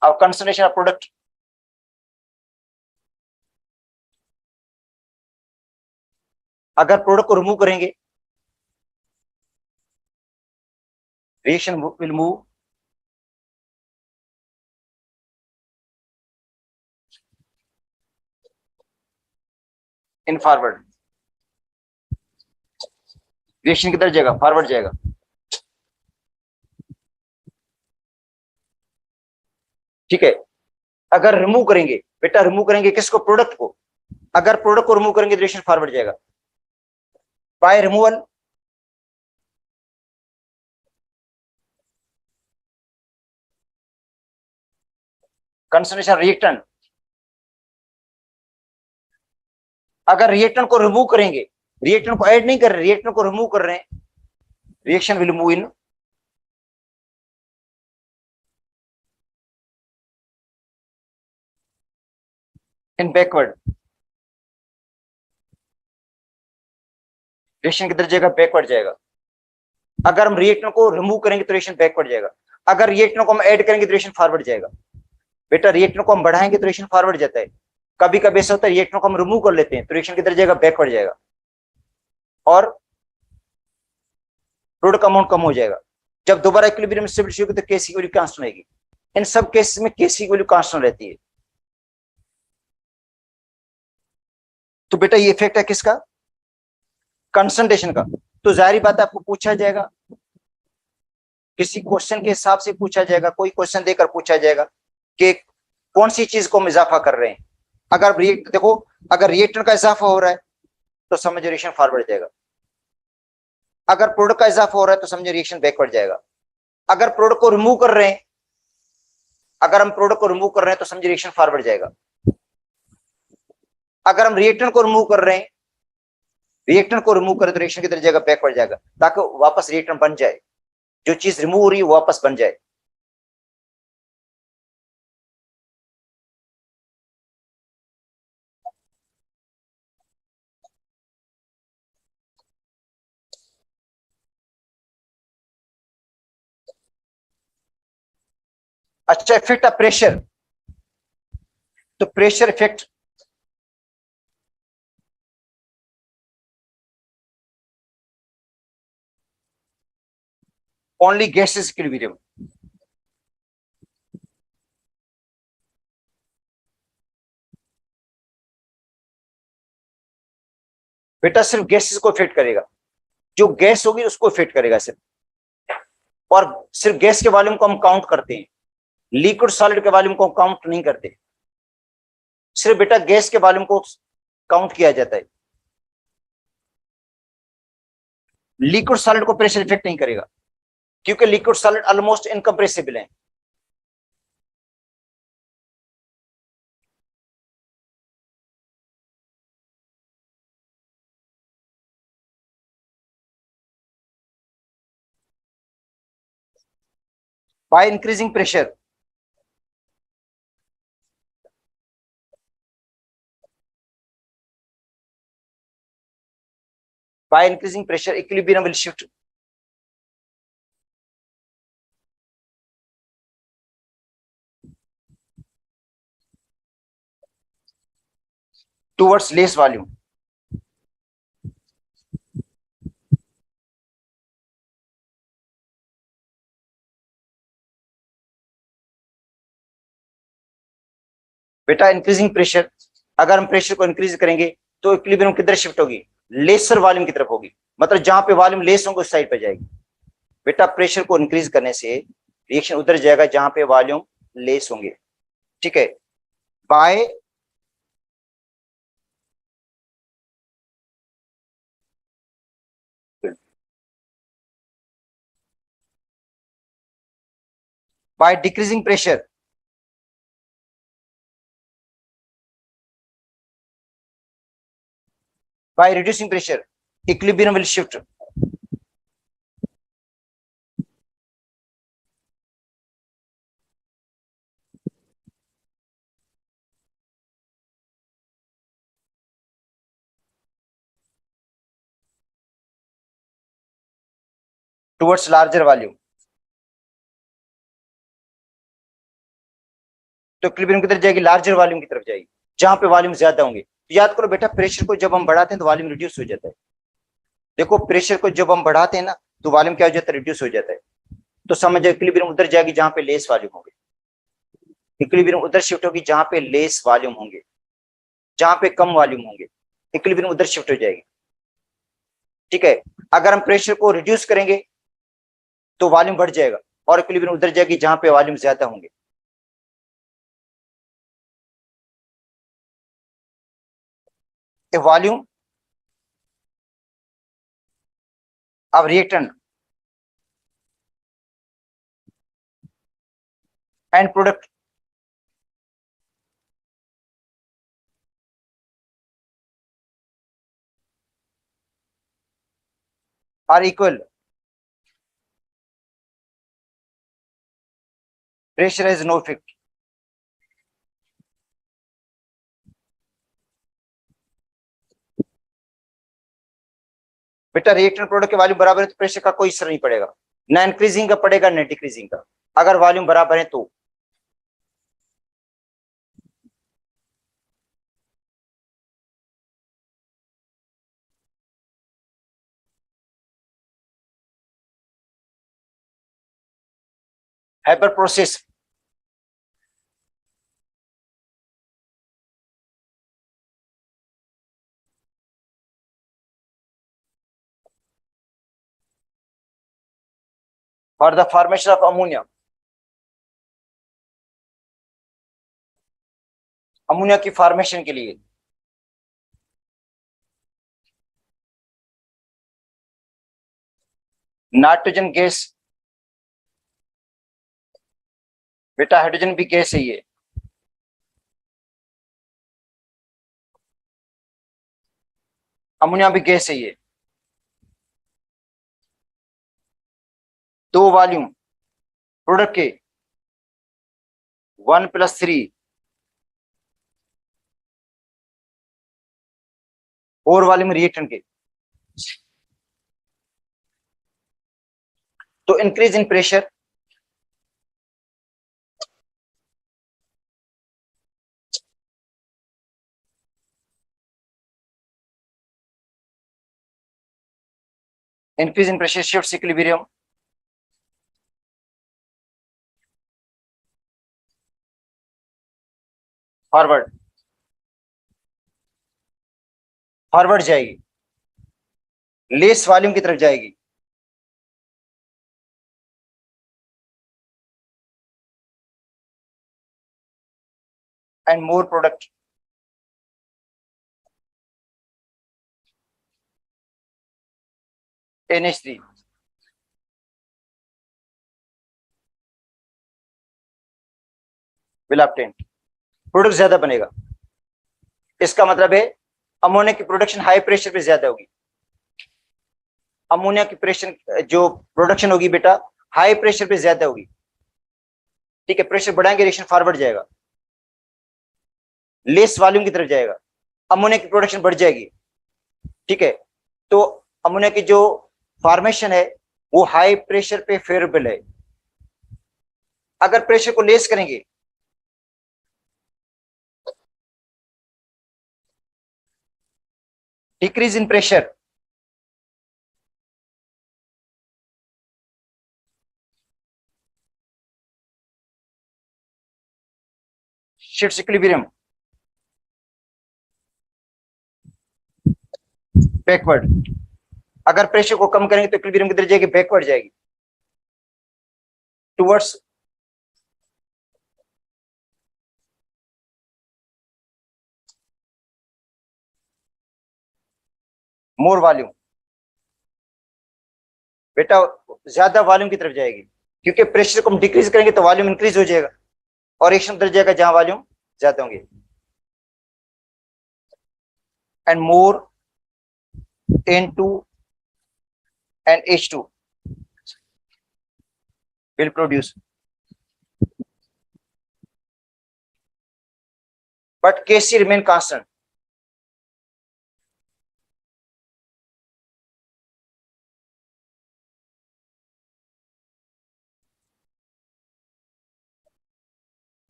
of concentration of product, अगर प्रोडक्ट को रिमूव करेंगे reaction will move in forward, reaction किधर जाएगा, फॉरवर्ड जाएगा। ठीक है, अगर रिमूव करेंगे, बेटा रिमूव करेंगे किसको, प्रोडक्ट को, अगर प्रोडक्ट को रिमूव करेंगे तो रिएक्शन फॉरवर्ड जाएगा। बाय रिमूवल कंसंट्रेशन रिएक्टेंट, अगर रिएक्टेंट को रिमूव करेंगे, रिएक्टेंट को ऐड नहीं कर रहे, रिएक्टेंट को रिमूव कर रहे हैं, reaction will move in in backward, reaction किधर जाएगा, बैकवर्ड जाएगा। अगर हम रिएक्टेंट को रिमूव करेंगे तो रिएक्शन बैकवर्ड जाएगा। अगर रिएक्टेंट को हम ऐड करेंगे तो रिएक्शन फॉरवर्ड जाएगा। बेटा रिएक्टेंट को हम बढ़ाएंगे तो रिएक्शन फॉरवर्ड जाता है। कभी कभी ऐसा होता है रिएक्टेंट को हम रिमूव कर लेते हैं तो रिएक्शन किधर जाएगा, बैकवर्ड जाएगा, और प्रोडक्ट अमाउंट कम हो जाएगा। जब दोबारा इक्विलिब्रियम में स्टेबिलिटी होगी तो केसी की वैल्यू कांस्टेंट रहेगी। इन सब केसेस में केसी की वैल्यू कांस्टेंट रहती है। तो बेटा ये इफेक्ट है किसका, कंसंट्रेशन का। तो जाहिर बात है आपको पूछा जाएगा, किसी क्वेश्चन के हिसाब से पूछा जाएगा, कोई क्वेश्चन देकर पूछा जाएगा कि कौन सी चीज को हम इजाफा कर रहे हैं। अगर देखो अगर रिएक्टेंट का इजाफा हो रहा है तो समझो रिएक्शन फॉरवर्ड जाएगा। अगर प्रोडक्ट का इजाफा हो रहा है तो समझो रिएक्शन बैकवर्ड जाएगा। अगर प्रोडक्ट को रिमूव कर रहे हैं, अगर हम प्रोडक्ट को रिमूव कर रहे हैं तो समझो रिएक्शन फॉरवर्ड जाएगा। अगर हम रिएक्टेंट को रिमूव कर रहे हैं, रिएक्टेंट को रिमूव करें तो रिएक्शन किधर जाएगा, बैकवर्ड जाएगा, ताकि वापस रिएक्टेंट बन जाए, जो चीज रिमूव हो रही है वो वापस बन जाए। अच्छा इफेक्ट ऑफ प्रेशर, तो pressure effect only gases equilibrium. बेटा सिर्फ गैसेस को इफेक्ट करेगा, जो गैस होगी उसको इफेक्ट करेगा सिर्फ, और सिर्फ गैस के वॉल्यूम को हम काउंट करते हैं, लिक्विड सॉलिड के वॉल्यूम को काउंट नहीं करते। सिर्फ बेटा गैस के वॉल्यूम को काउंट किया जाता है, लिक्विड सॉलिड को प्रेशर इफेक्ट नहीं करेगा, क्योंकि लिक्विड सॉलिड ऑलमोस्ट इनकम्प्रेसिबल है। By increasing pressure, by increasing pressure equilibrium will shift towards less volume. बेटा इंक्रीजिंग प्रेशर, अगर हम प्रेशर को इंक्रीज करेंगे तो इक्विलिब्रियम किधर शिफ्ट होगी, लेसर वॉल्यूम की तरफ होगी, मतलब जहां पे वॉल्यूम लेस होंगे उस साइड पे जाएगी। बेटा प्रेशर को इंक्रीज करने से रिएक्शन उधर जाएगा जहां पे वॉल्यूम लेस होंगे, ठीक है। By by decreasing pressure, by reducing pressure equilibrium will shift towards larger volume. तो इक्विलिब्रियम किधर जाएगी, लार्जर वॉल्यूम की तरफ जाएगी, जहां पे वॉल्यूम ज्यादा होंगे। तो याद करो बेटा प्रेशर को जब हम बढ़ाते हैं तो वॉल्यूम रिड्यूस हो जाता है। देखो प्रेशर को जब हम बढ़ाते हैं ना तो वॉल्यूम क्या हो जाता है, रिड्यूस हो जाता है। तो समझो इक्विलिब्रियम उधर जाएगी जहां पे लेस वॉल्यूम होंगे, इक्विलिब्रियम उधर शिफ्ट होगी जहां पे लेस वॉल्यूम होंगे, जहां पे कम वॉल्यूम होंगे इक्विलिब्रियम उधर शिफ्ट हो जाएगी, ठीक है। अगर हम प्रेशर को रिड्यूस करेंगे तो वॉल्यूम बढ़ जाएगा और इक्विलिब्रियम उधर जाएगी जहां पे वॉल्यूम ज्यादा होंगे। वॉल्यूम अब reactant and product are equal, pressure has no effect. बेटा रिएक्टेंट प्रोडक्ट के वॉल्यूम बराबर है तो प्रेशर का कोई असर नहीं पड़ेगा, ना इंक्रीजिंग का पड़ेगा ना डिक्रीजिंग का, अगर वॉल्यूम बराबर है तो। Hyper process, for the formation of ammonia, ammonia की फॉर्मेशन के लिए। नाइट्रोजन गैस, बेटा हाइड्रोजन भी गैस है ये। अमोनिया भी गैस है ये। दो वॉल्यूम प्रोडक्ट के 1+3 और वॉल्यूम रिएक्टेंट के। तो increase in pressure, increase in pressure shifts equilibrium, forward, forward जाएगी, लेस वॉल्यूम की तरफ जाएगी। And more product, NH3, will obtain, product ज्यादा बनेगा। इसका मतलब है अमोनिया की प्रोडक्शन हाई प्रेशर पे ज्यादा होगी। अमोनिया की प्रेशर जो प्रोडक्शन होगी बेटा हाई प्रेशर पे ज्यादा होगी। ठीक है, प्रेशर बढ़ाएंगे रिएक्शन फॉरवर्ड जाएगा, लेस वॉल्यूम की तरफ जाएगा, अमोनिया की प्रोडक्शन बढ़ जाएगी। ठीक है, तो अमोनिया की जो फॉर्मेशन है वो हाई प्रेशर पे फेवरेबल है। अगर प्रेशर को लेस करेंगे, decrease in pressure, shifts equilibrium backward. अगर प्रेशर को कम करेंगे तो इक्विलिब्रियम किधर जाएगी, बैकवर्ड जाएगी, टुवर्ड्स मोर वॉल्यूम। बेटा ज्यादा वॉल्यूम की तरफ जाएगी, क्योंकि प्रेशर को हम डिक्रीज करेंगे तो वॉल्यूम इंक्रीज हो जाएगा और रिएक्शन उधर जाएगा जहां वॉल्यूम ज्यादा होंगे। And more N2 and H2 will produce, but Kc remain constant.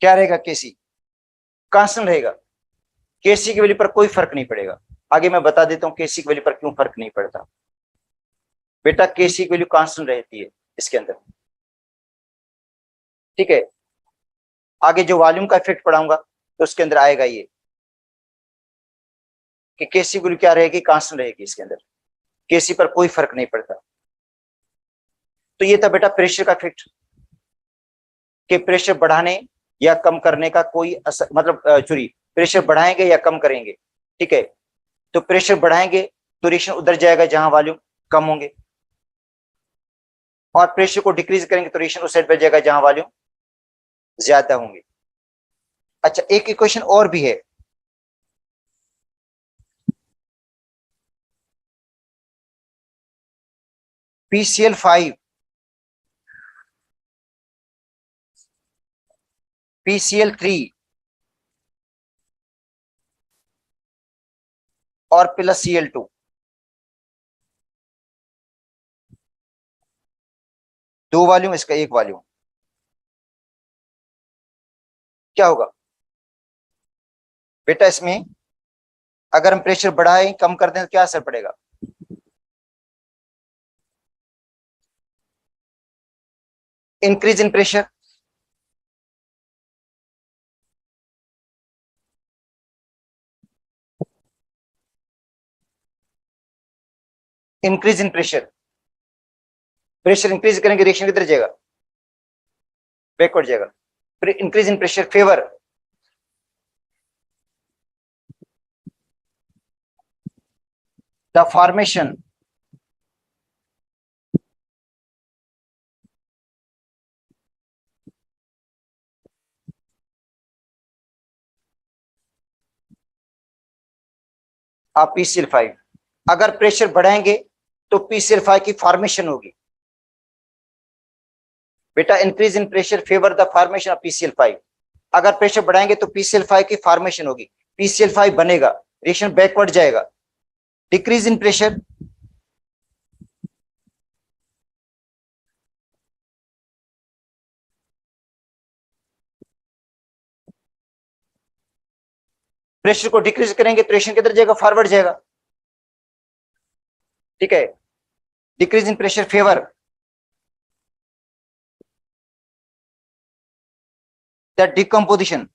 क्या रहेगा, Kc कांस्टेंट रहेगा, Kc की वैल्यू पर कोई फर्क नहीं पड़ेगा। आगे मैं बता देता हूं Kc की वैल्यू पर क्यों फर्क नहीं पड़ता। बेटा Kc की वैल्यू कांस्टेंट रहती है इसके अंदर। ठीक है, आगे जो वॉल्यूम का इफेक्ट पढ़ाऊंगा तो उसके अंदर आएगा ये कि Kc की वैल्यू क्या रहेगी, कांस्टेंट रहेगी इसके अंदर, Kc पर कोई फर्क नहीं पड़ता। तो ये था बेटा प्रेशर का इफेक्ट, कि प्रेशर बढ़ाने या कम करने का कोई असर, मतलब सॉरी, प्रेशर बढ़ाएंगे या कम करेंगे। ठीक है, तो प्रेशर बढ़ाएंगे तो रिएक्शन उधर जाएगा जहां वॉल्यूम कम होंगे, और प्रेशर को डिक्रीज करेंगे तो रिएक्शन उस साइड पर जाएगा जहां वॉल्यूम ज्यादा होंगे। अच्छा, एक इक्वेशन और भी है, PCl5 PCl3 और +Cl2। दो वॉल्यूम, इसका एक वॉल्यूम, क्या होगा बेटा इसमें? अगर हम प्रेशर बढ़ाएं कम कर दें तो क्या असर पड़ेगा? Increase in pressure, increase in pressure, pressure increase करेंगे रिएक्शन किधर जाएगा? बैकवर्ड जाएगा। फिर increase in pressure favour the formation of PCl5। अगर प्रेशर बढ़ाएंगे तो PCl5 की फॉर्मेशन होगी। बेटा increase in pressure favour the formation of PCl5। अगर प्रेशर बढ़ाएंगे तो PCl5 की फॉर्मेशन होगी, PCl5 बनेगा, रिएक्शन बैकवर्ड जाएगा। डिक्रीज इन प्रेशर, प्रेशर को डिक्रीज करेंगे तो रिएक्शन किधर जाएगा? फॉरवर्ड जाएगा। ठीक है। Decrease in pressure favour the decomposition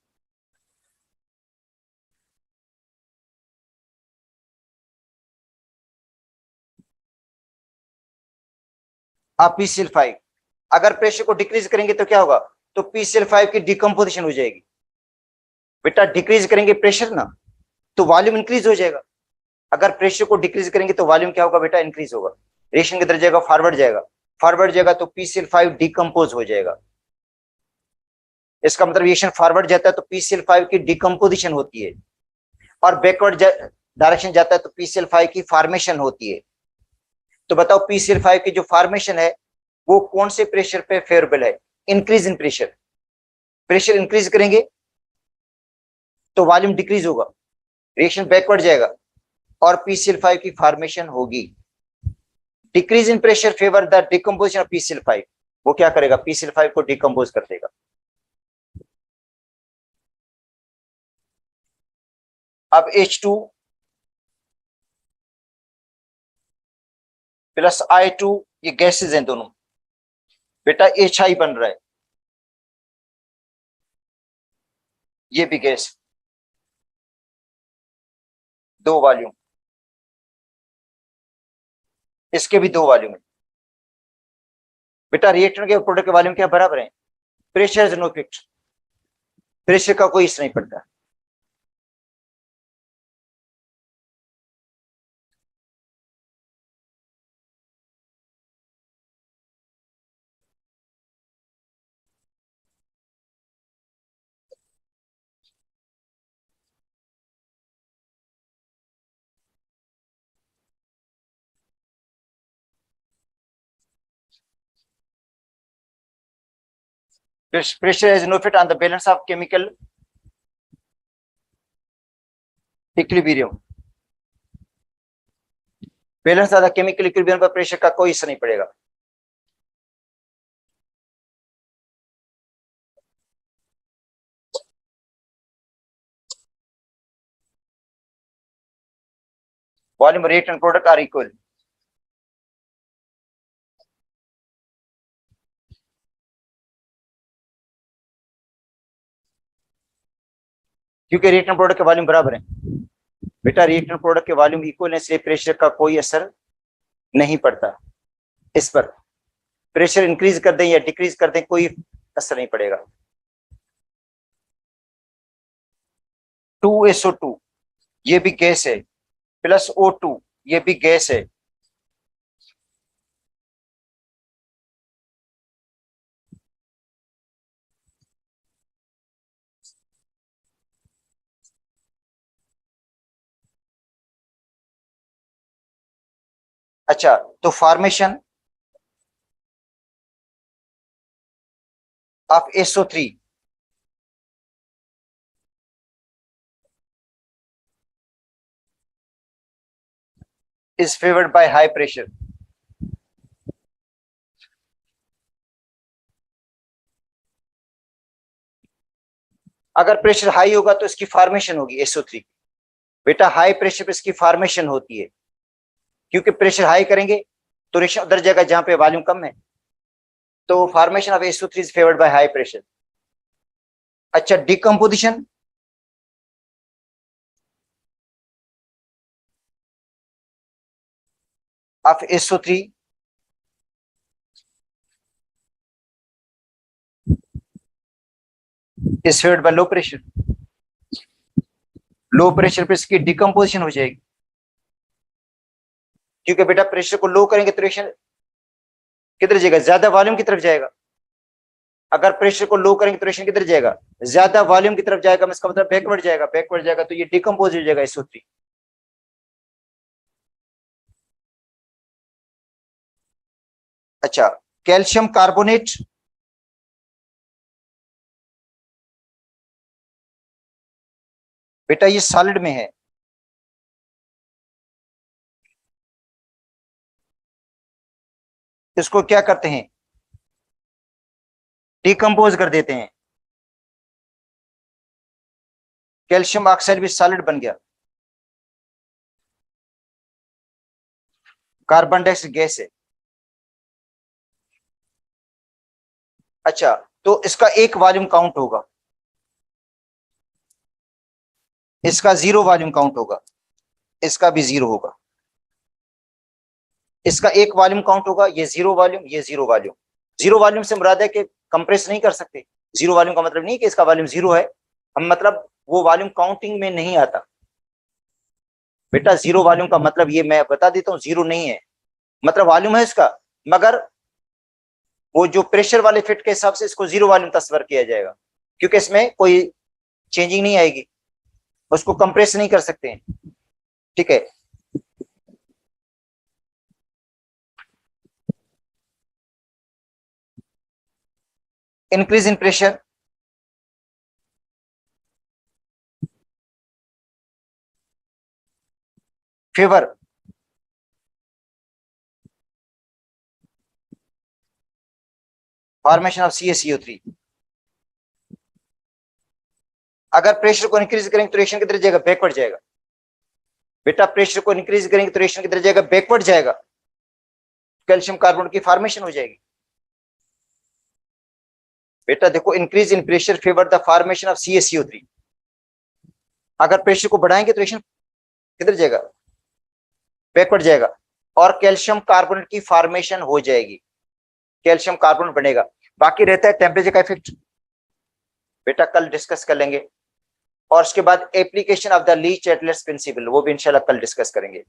of PCl5। अगर प्रेशर को डिक्रीज करेंगे तो क्या होगा? तो PCl5 की डिकम्पोजिशन हो जाएगी। बेटा डिक्रीज करेंगे प्रेशर ना, तो वॉल्यूम इंक्रीज हो जाएगा। अगर प्रेशर को डिक्रीज करेंगे तो वॉल्यूम क्या होगा बेटा? इंक्रीज होगा। रिएक्शन किधर जाएगा? फॉरवर्ड जाएगा। फॉरवर्ड जाएगा तो PCl5 डिकम्पोज हो जाएगा। इसका मतलब रिएक्शन फॉरवर्ड जाता है तो PCl5 की डिकम्पोजिशन होती है, और बैकवर्ड डायरेक्शन जाता है तो PCl5 की फॉर्मेशन होती है। तो बताओ PCl5 की जो फॉर्मेशन है वो कौन से प्रेशर पे फेवरेबल है? Increase in pressure. Pressure increase करेंगे तो वॉल्यूम डिक्रीज होगा, रिएक्शन बैकवर्ड जाएगा और PCl5 की फॉर्मेशन होगी। Decrease in pressure favour the decomposition of PCl5। वो क्या करेगा? PCl5 को डिकम्पोज कर देगा। अब H2 प्लस I2, ये गैसेज हैं दोनों। बेटा HI बन रहा है, ये भी गैस, दो वॉल्यूम, इसके भी दो वॉल्यूम है। बेटा रिएक्टेंट के प्रोडक्ट के वॉल्यूम क्या बराबर है? Pressure is no effect, pressure का कोई असर नहीं पड़ता। Pressure has no effect on the balance of chemical equilibrium। Balance of the chemical equilibrium पर प्रेशर का कोई असर नहीं पड़ेगा। Volume rate and product are equal. क्योंकि रेट एंड प्रोडक्ट के वॉल्यूम बराबर है। बेटा रेट एंड प्रोडक्ट के वॉल्यूम इक्वल है, इसलिए प्रेशर का कोई असर नहीं पड़ता इस पर। प्रेशर इंक्रीज कर दें या डिक्रीज कर दें कोई असर नहीं पड़ेगा। 2SO2 ये भी गैस है, प्लस O2 ये भी गैस है। अच्छा, तो formation of SO3 is favored by high pressure। अगर प्रेशर हाई होगा तो इसकी फॉर्मेशन होगी SO3। बेटा हाई प्रेशर पे इसकी फॉर्मेशन होती है, क्योंकि प्रेशर हाई करेंगे तो रिएक्शन उधर जाएगा जहां पे वॉल्यूम कम है, तो formation of SO3 is favoured by high pressure. अच्छा, decomposition of SO3 is favoured by low pressure. Low pressure पे इसकी डिकम्पोजिशन हो जाएगी, क्योंकि बेटा प्रेशर को लो करेंगे तो रिएक्शन किधर जाएगा, ज्यादा वॉल्यूम की तरफ जाएगा। अगर प्रेशर को लो करेंगे तो रिएक्शन किधर जाएगा, ज्यादा वॉल्यूम की तरफ जाएगा, इसका मतलब बैकवर्ड जाएगा, बैकवर्ड जाएगा तो ये डिकम्पोज हो जाएगा SO3। अच्छा, कैल्शियम कार्बोनेट बेटा ये सॉलिड में है, इसको क्या करते हैं, डिकम्पोज कर देते हैं। कैल्शियम ऑक्साइड भी सॉलिड बन गया, कार्बन डाइऑक्साइड गैस है। अच्छा, तो इसका एक वॉल्यूम काउंट होगा, इसका 0 वॉल्यूम काउंट होगा, इसका भी 0 होगा। इसका एक वॉल्यूम काउंट होगा, ये 0 वॉल्यूम, ये 0 वॉल्यूम। 0 वॉल्यूम से मुराद है कि कंप्रेस नहीं कर सकते। 0 वॉल्यूम का मतलब नहीं कि इसका वॉल्यूम 0 है, हम मतलब वो वॉल्यूम काउंटिंग में नहीं आता। बेटा 0 वॉल्यूम का मतलब ये मैं बता देता हूँ, 0 नहीं है, मतलब वॉल्यूम है इसका, मगर वो जो प्रेशर वाले फिट के हिसाब से इसको 0 वॉल्यूम तस्वर किया जाएगा, क्योंकि इसमें कोई चेंजिंग नहीं आएगी, उसको कंप्रेस नहीं कर सकते हैं। ठीक है, increase in pressure favour formation of CaCO3। अगर प्रेशर को इंक्रीज करेंगे तो रिएक्शन किधर जाएगा, बैकवर्ड जाएगा। बेटा प्रेशर को इंक्रीज करेंगे तो रिएक्शन किधर जाएगा, बैकवर्ड जाएगा, कैल्शियम कार्बोनेट की फॉर्मेशन हो जाएगी। बेटा देखो, increase in pressure favour the formation of CaCO3। अगर प्रेशर को बढ़ाएंगे तो रिएक्शन किधर जाएगा, बैकवर्ड जाएगा, और कैल्शियम कार्बोनेट की फॉर्मेशन हो जाएगी, कैल्शियम कार्बोनेट बनेगा। बाकी रहता है टेम्परेचर का इफेक्ट, बेटा कल डिस्कस कर लेंगे। और उसके बाद application of the Le Chatelier's principle, वो भी इंशाल्लाह कल डिस्कस करेंगे।